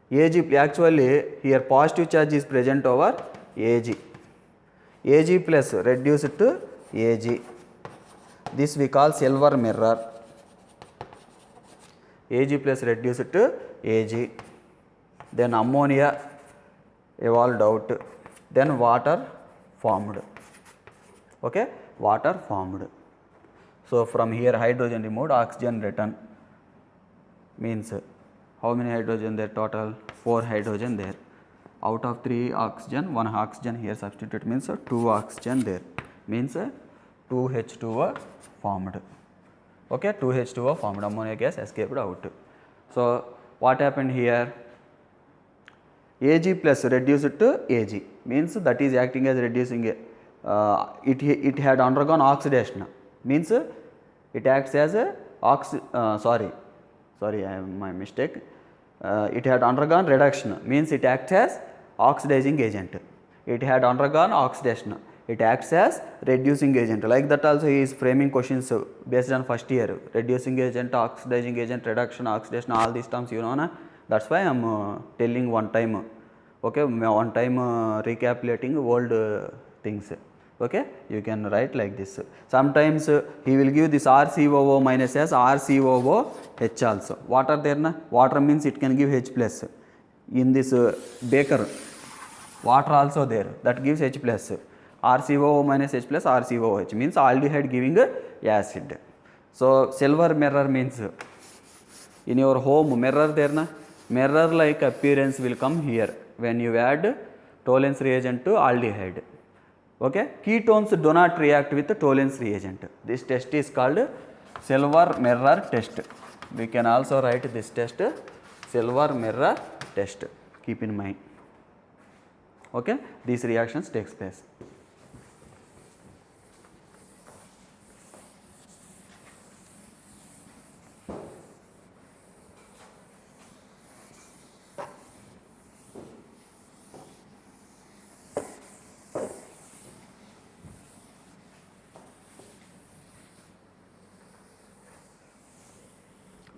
A: Ag, actually here positive charge is present over Ag, Ag plus reduced to Ag, this we call silver mirror, Ag plus reduced to Ag, then ammonia evolved out, then water formed, okay, water formed. So from here hydrogen removed, oxygen written, means how many hydrogen there total, 4 hydrogen there, out of 3 oxygen, 1 oxygen here substitute, means 2 oxygen there, means 2 H2O formed, okay, 2 H2O formed, ammonia gas escaped out. So what happened here, Ag plus reduced to Ag, means that is acting as reducing, it had undergone oxidation, means it acts as a my mistake, it had undergone reduction, means it acts as oxidizing agent. It had undergone oxidation, it acts as reducing agent. Like that also he is framing questions based on first year, reducing agent, oxidizing agent, reduction, oxidation, all these terms you know na. That's why I am telling one time, okay, one time recapitulating old things. Okay, you can write like this. Sometimes he will give this RCOO minus as RCOOH also. Water there na, water means it can give H plus. In this beaker, water also there, that gives H plus. RCOO minus H plus RCOOH means aldehyde giving acid. So silver mirror means in your home mirror there na, mirror like appearance will come here when you add Tollens reagent to aldehyde. Okay, ketones do not react with the Tollens reagent. This test is called silver mirror test. We can also write this test silver mirror test. Keep in mind. Okay, these reactions takes place.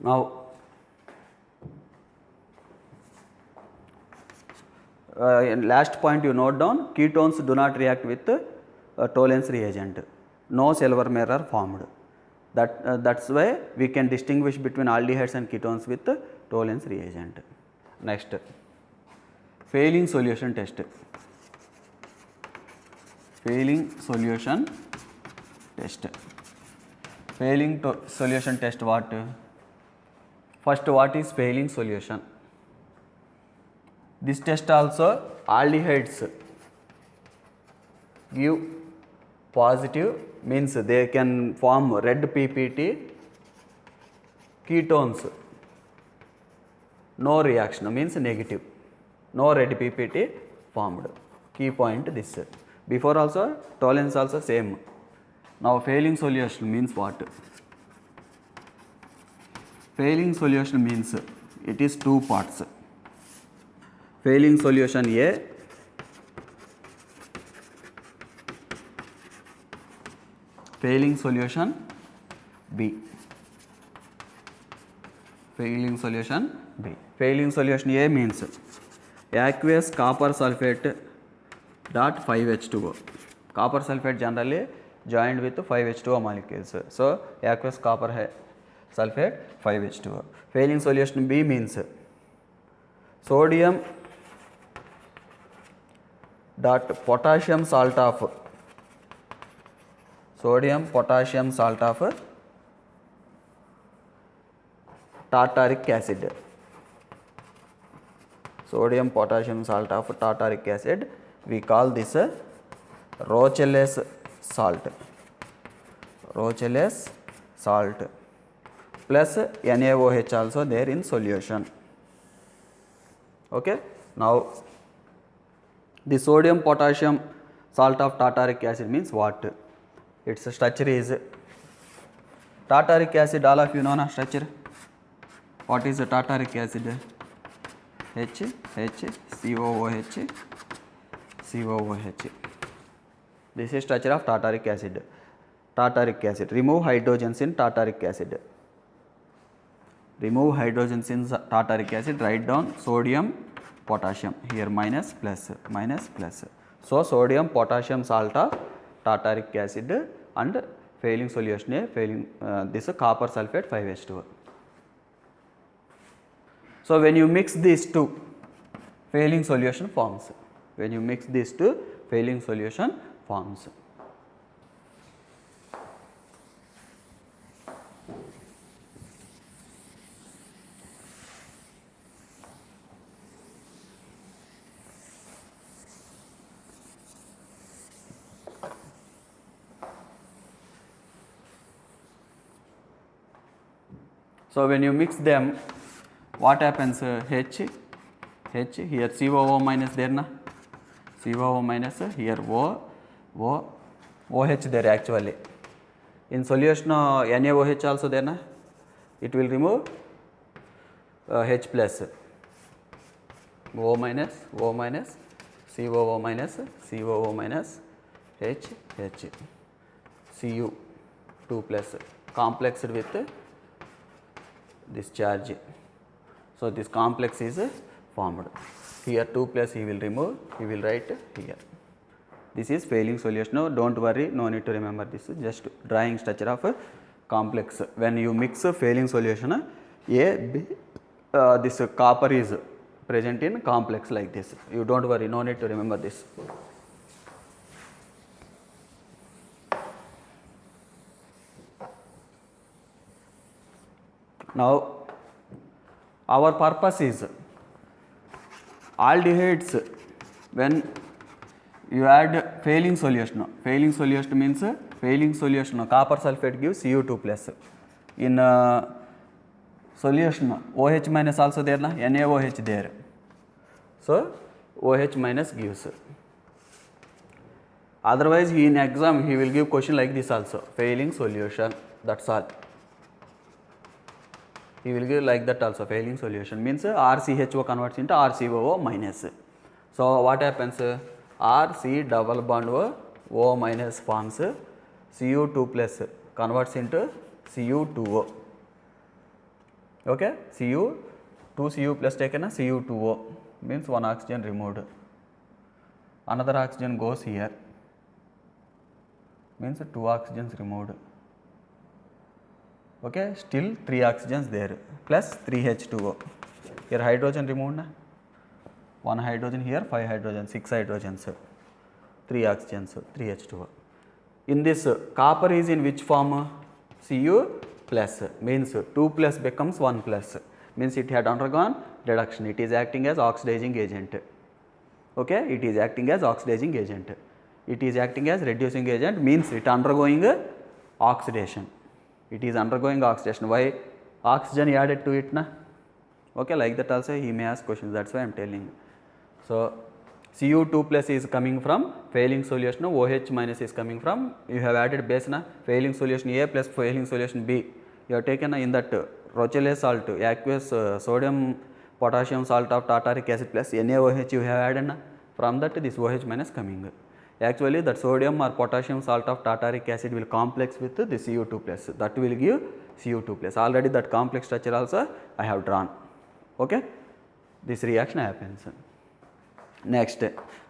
A: Now, last point you note down, ketones do not react with Tollens reagent, no silver mirror formed. That's why we can distinguish between aldehydes and ketones with Tollens reagent. Next, failing solution test. Failing solution test. Failing solution test what? First, what is failing solution? This test also aldehydes give positive, means they can form red PPT, ketones no reaction means negative, no red PPT formed. Key point this. Before also Tollens also same. Now failing solution means what? Failing solution means it is two parts. Failing solution A, failing solution B. Failing solution B. Failing solution A means aqueous copper sulfate dot 5H2O. Copper sulfate generally joined with 5H2O molecules. So aqueous copper sulfate 5H2O. Failing solution B means sodium dot potassium salt of tartaric acid. Sodium potassium salt of tartaric acid, we call this Rochelles salt. Rochelles salt plus NaOH also there in solution. Okay. Now, the sodium potassium salt of tartaric acid means what? Its structure is tartaric acid, all of you know na structure. What is the tartaric acid? H, COOH, COOH. This is structure of tartaric acid. Tartaric acid. Remove hydrogens in tartaric acid. Remove hydrogens in tartaric acid. Write down sodium, potassium. Here minus, plus, minus, plus. So sodium, potassium salt of tartaric acid and failing solution A, failing this copper sulfate 5H2O. So when you mix these two, failing solution forms. When you mix these two, failing solution forms. So when you mix them, what happens? H, here COO minus there na, COO minus, here OH there actually. In solution NaOH also there na, it will remove H plus. O minus, O minus, COO minus, COO minus, H, H, Cu 2 plus complexed with this charge. So, this complex is formed. Here 2 plus he will remove, he will write here. This is failing solution. No, don't worry, no need to remember this, just drawing structure of a complex. When you mix a failing solution, A, B, this copper is present in complex like this. You don't worry, no need to remember this. Now, our purpose is aldehydes when you add failing solution. Failing solution means failing solution copper sulfate gives Cu2 plus. In solution OH minus also there, na? NaOH there. So, OH minus gives. Otherwise, in exam he will give question like this also, failing solution, that's all. He will give like that also, failing solution means RCHO converts into RCOO minus. So, what happens? RC double bond O minus forms Cu2 plus converts into Cu2O. Okay, Cu 2 Cu plus taken as Cu2O means one oxygen removed. Another oxygen goes here means 2 oxygens removed. Okay, still 3 oxygens there plus 3H2O. Here hydrogen removed, na? 1 hydrogen here, 5 hydrogen, 6 hydrogens, 3 oxygens, 3H2O. In this copper is in which form? Cu plus means 2 plus becomes 1 plus, means it had undergone reduction, it is acting as oxidizing agent. Okay, it is acting as oxidizing agent. It is acting as reducing agent means it undergoing oxidation. It is undergoing oxidation. Why? Oxygen added to it, na? Okay, like that also he may ask questions, that's why I am telling. So, Cu2 plus is coming from failing solution, OH minus is coming from, you have added base, na? Failing solution A plus failing solution B. You have taken in that Rochelle salt, aqueous sodium potassium salt of tartaric acid plus NaOH you have added, na? From that this OH minus coming. Actually that sodium or potassium salt of tartaric acid will complex with the Cu2 plus, that will give Cu2 plus. Already that complex structure also I have drawn. Okay, this reaction happens. Next,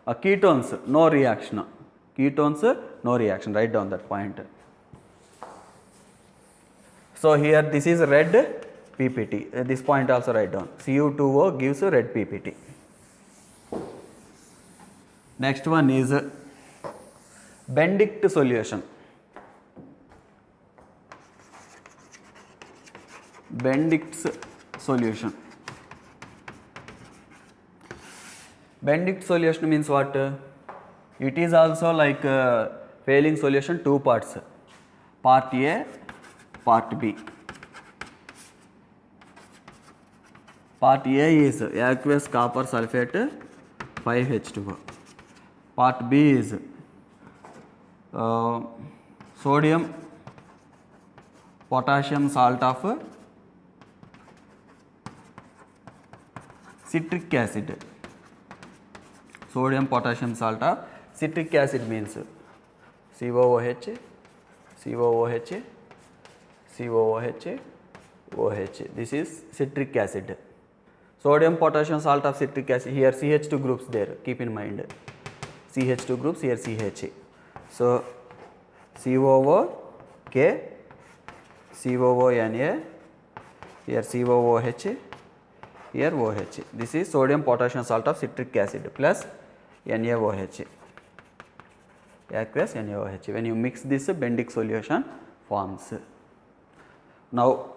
A: ketones, no reaction. Ketones, no reaction. Write down that point. So here this is red PPT. This point also write down. Cu2O gives red PPT. Next one is Benedict solution. Benedict's solution. Benedict solution means what? It is also like failing solution, two parts, part A, part B. Part A is aqueous copper sulfate 5H2O. Part B is sodium potassium salt of citric acid. Sodium potassium salt of citric acid means COOH, COOH, COOH, OH. This is citric acid. Sodium potassium salt of citric acid, here CH2 groups there, keep in mind. CH2 groups, here CH. So, COOK, COONA, here COOH, here OH. This is sodium potassium salt of citric acid plus NaOH, aqueous NaOH. When you mix this, Benedict solution forms. Now,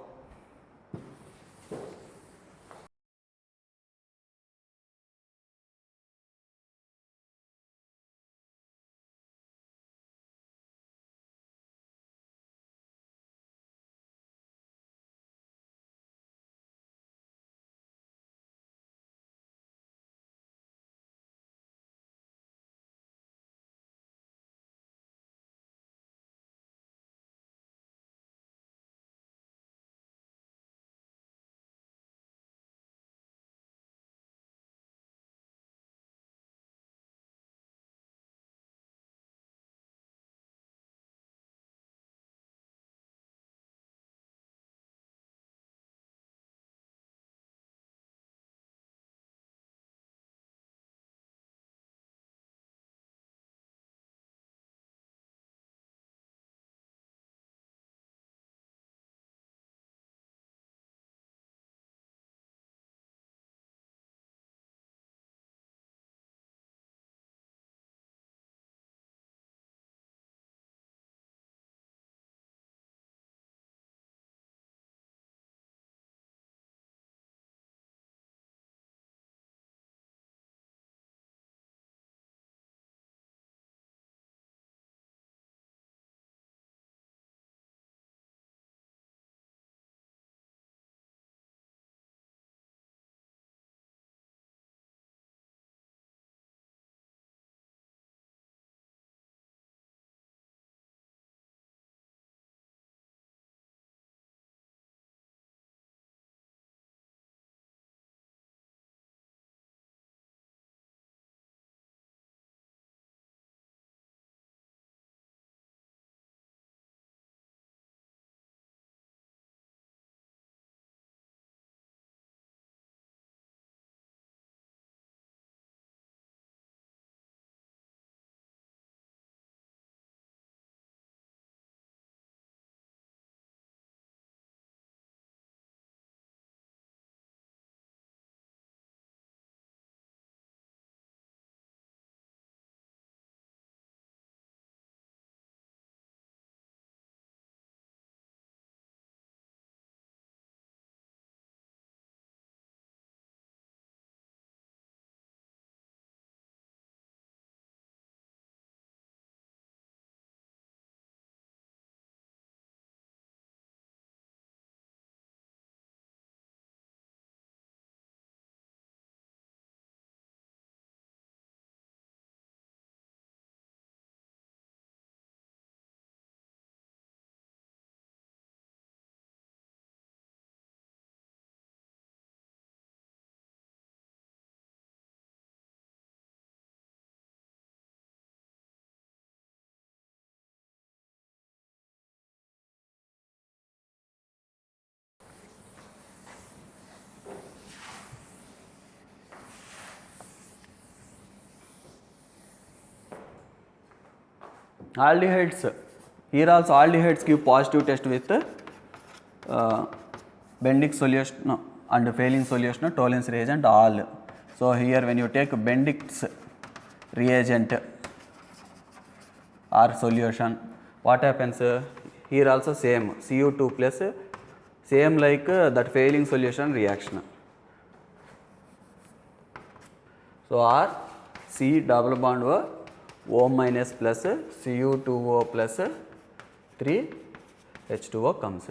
A: Aldehydes, here also aldehydes give positive test with Bendix solution and failing solution of Tollens reagent all. So here when you take Bendix reagent or solution, what happens? Here also same Cu2 plus same like that failing solution reaction. So R C double bond O minus plus Cu2O plus 3 H2O comes.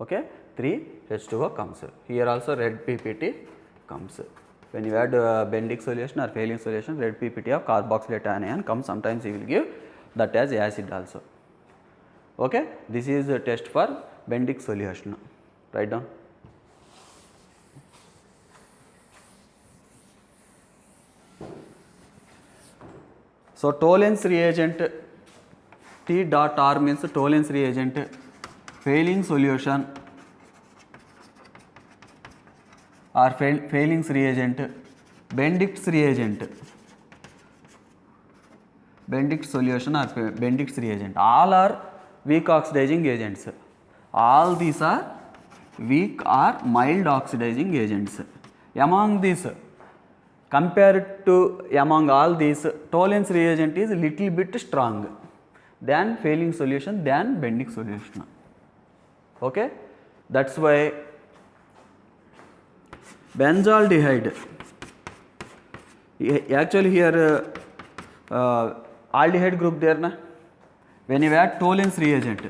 A: Okay, 3 H2O comes. Here also red PPT comes. When you add Bendix solution or failing solution, red PPT of carboxylate anion comes. Sometimes you will give that as acid also. Okay, this is a test for Bendix solution. Write down. So Tollens reagent T dot R means Tollens reagent, failing solution or failings reagent, Bendix reagent, Bendix solution or Bendix reagent, all are weak oxidizing agents. All these are weak or mild oxidizing agents. Among these, compared to among all these, Tollens reagent is little bit strong than failing solution than Bendix solution. Okay, that's why benzaldehyde, actually here aldehyde group there na, when you add Tollens reagent,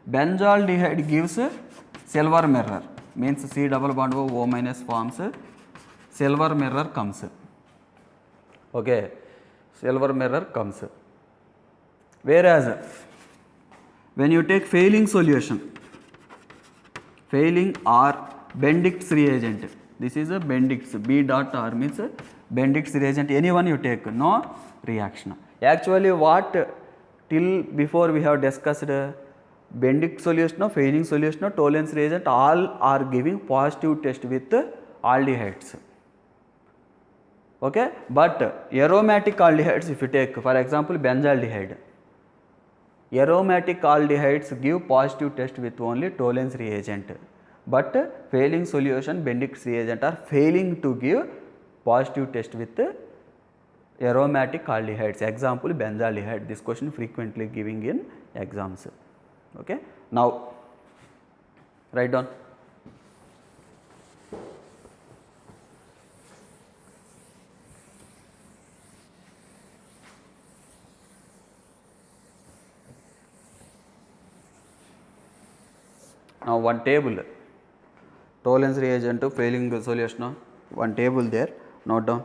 A: benzaldehyde gives silver mirror, means C double bond O minus forms, silver mirror comes. Okay, silver mirror comes. Whereas when you take failing solution, failing or Bendix reagent, this is a Bendix, B dot R means Bendix reagent, anyone you take, no reaction. Actually what till before we have discussed Bendix solution or failing solution or Tollens reagent, all are giving positive test with aldehydes. Okay, but aromatic aldehydes if you take, for example benzaldehyde, aromatic aldehydes give positive test with only Tollens reagent, but failing solution Bendix reagent are failing to give positive test with aromatic aldehydes. Example benzaldehyde, this question frequently giving in exams. Okay, now write down. Now one table, Tollens reagent to failing solution, one table there, note down.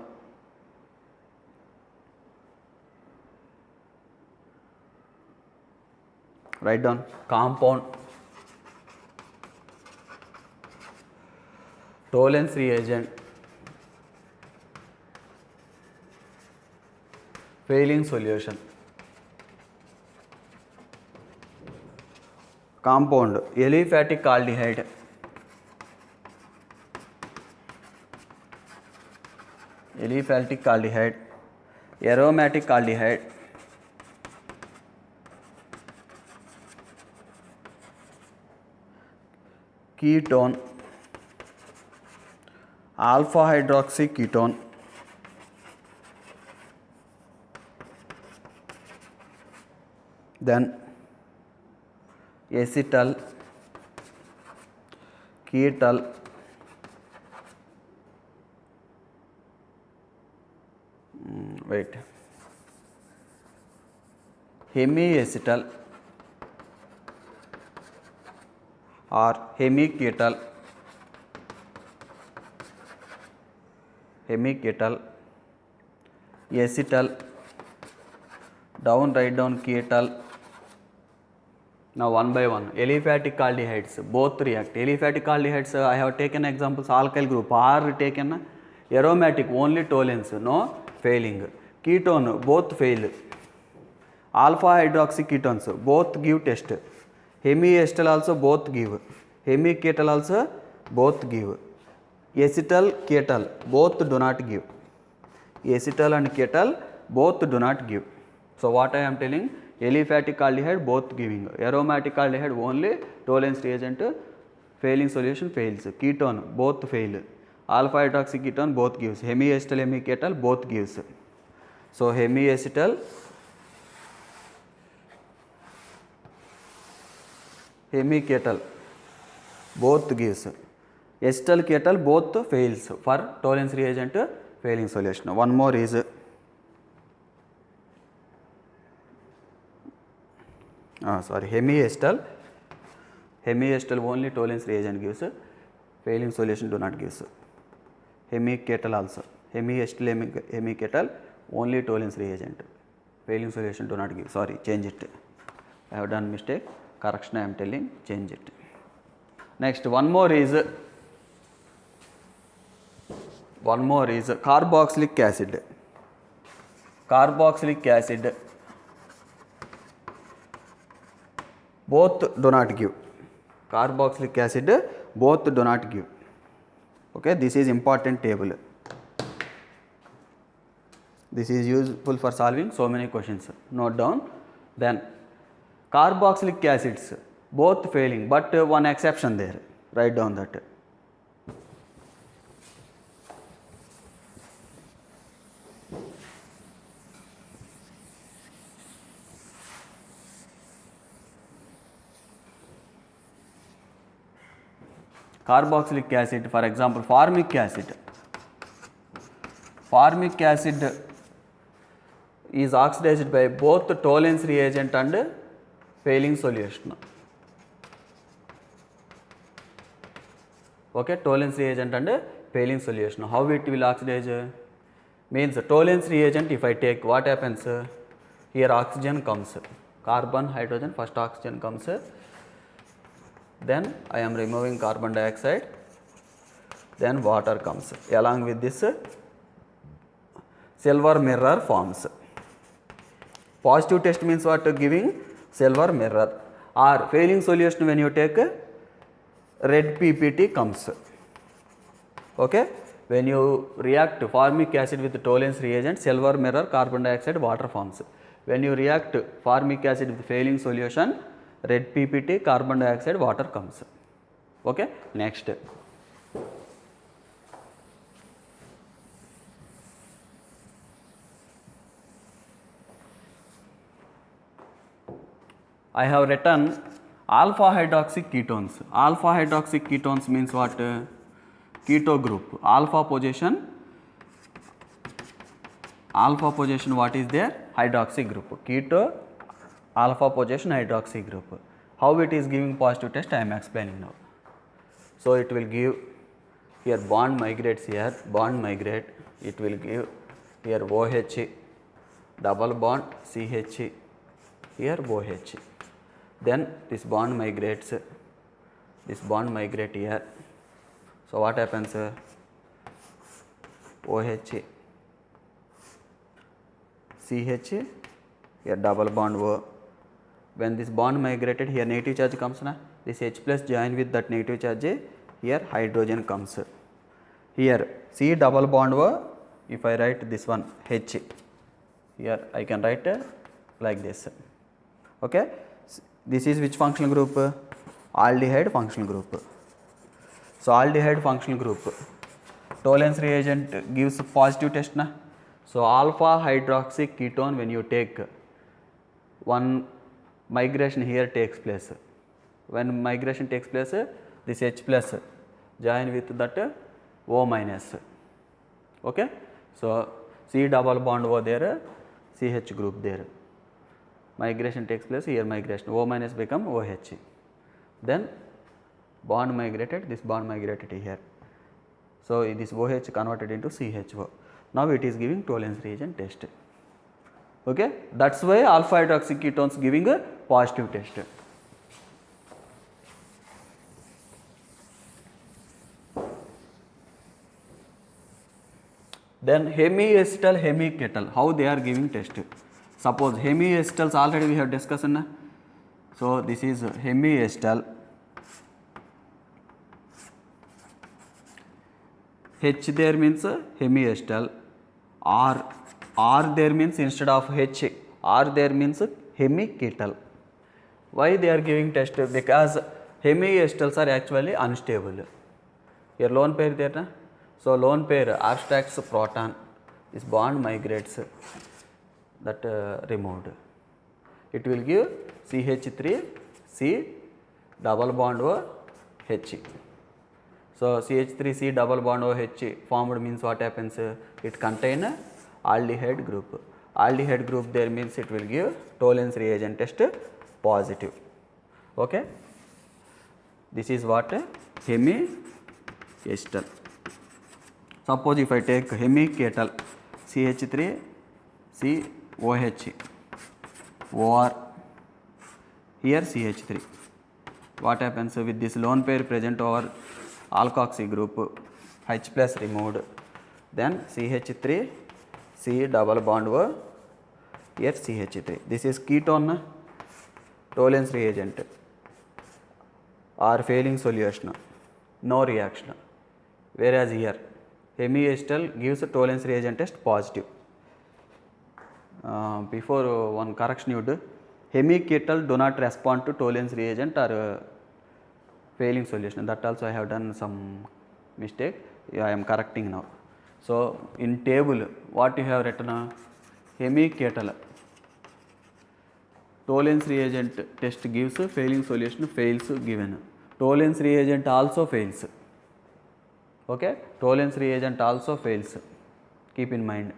A: Write down compound, Tollens reagent, failing solution. Compound, aliphatic aldehyde, aromatic aldehyde, ketone, alpha hydroxy ketone, then acetal, ketal, hemiacetal or hemiketal, acetal, down write down ketal. Now one by one, aliphatic aldehydes both react. Aliphatic aldehydes I have taken examples, alkyl group are taken, aromatic only Tollens, no failing. Ketone both fail. Alpha hydroxy ketones both give test. Hemiacetal also both give. Hemiketal also both give. Acetal, ketal both do not give. Acetal and ketal both do not give. So what I am telling, aliphatic aldehyde both giving, aromatic aldehyde only Tollens reagent failing solution fails, ketone both fail, alpha hydroxy ketone both gives, hemiacetal hemiketal both gives. So hemiacetal hemiketal both gives, acetal ketal both fails for Tollens reagent failing solution. One more is hemiacetal only Tollens reagent gives, failing solution do not gives. Hemiketal also, hemiacetal hemiketal only Tollens reagent, failing solution do not give. Sorry, change it, I have done mistake, correction I am telling, change it. Next, one more is carboxylic acid. Carboxylic acid both do not give, carboxylic acid both do not give. Okay, this is important table, this is useful for solving so many questions, note down. Then carboxylic acids both failing, but one exception there, write down that. Carboxylic acid, for example, formic acid. Formic acid is oxidized by both Tollens reagent and failing solution. Okay, Tollens reagent and failing solution. How it will oxidize? Means Tollens reagent, if I take, what happens? Here oxygen comes, carbon, hydrogen, first oxygen comes, then I am removing carbon dioxide, then water comes, along with this silver mirror forms. Positive test means what? Giving silver mirror, or failing solution when you take red PPT comes. Okay, when you react formic acid with Tollens reagent, silver mirror, carbon dioxide, water forms. When you react formic acid with failing solution, red PPT, carbon dioxide, water comes. Okay, next. I have written alpha hydroxy ketones. Alpha hydroxy ketones means what? Keto group. Alpha position, what is there? Hydroxy group. Keto alpha position hydroxy group. How it is giving positive test, I am explaining now. So it will give, here bond migrates, here bond migrate, it will give here OH, double bond CH, here OH. Then this bond migrates, here. So what happens? OH, CH, here double bond O. When this bond migrated, here negative charge comes na, this H plus join with that negative charge, here hydrogen comes. Here C double bond O, if I write this one H, here I can write like this. Okay, this is which functional group? Aldehyde functional group. So aldehyde functional group, Tollens reagent gives positive test na. So alpha hydroxy ketone, when you take, one migration here takes place. When migration takes place, this H plus join with that O minus. Okay, so C double bond O there, CH group there. Migration takes place, here migration, O minus become OH. Then bond migrated, this bond migrated here. So this OH converted into CHO. Now it is giving Tollens reagent test. Okay, that's why alpha hydroxy ketones giving a positive test. Then hemiacetal hemiketal, how they are giving test? Suppose hemiacetals already we have discussed na? So this is hemiacetal, H there means hemiacetal, R R there means instead of H, R there means hemiketal. Why they are giving test? Because hemiesters are actually unstable. Here lone pair there na? So lone pair abstracts proton, this bond migrates, that removed. It will give CH3 C double bond O H. So CH3 C double bond O H formed means what happens? It contain aldehyde group. Aldehyde group there means it will give Tollens reagent test positive. Okay. This is what hemiester. Suppose if I take hemiketal CH3 C OH or here CH3, what happens with this lone pair present over alkoxy group, H plus removed, then CH3 C double bond O, here CH3. This is ketone Tollens reagent or failing solution, no reaction. Whereas here hemiester gives Tollens reagent test positive. Before one correction you do, hemiketal do not respond to Tollens reagent or failing solution. That also I have done some mistake. I am correcting now. So in table what you have written, hemiketal Tollens reagent test gives failing solution, fails given. Tollens reagent also fails. Okay, Tollens reagent also fails. Keep in mind.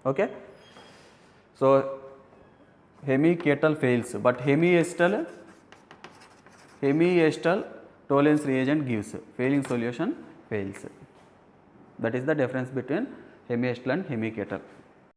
A: Okay. So hemiketal fails, but hemiester Tollens reagent gives, failing solution fails. That is the difference between hemiester and hemiketal.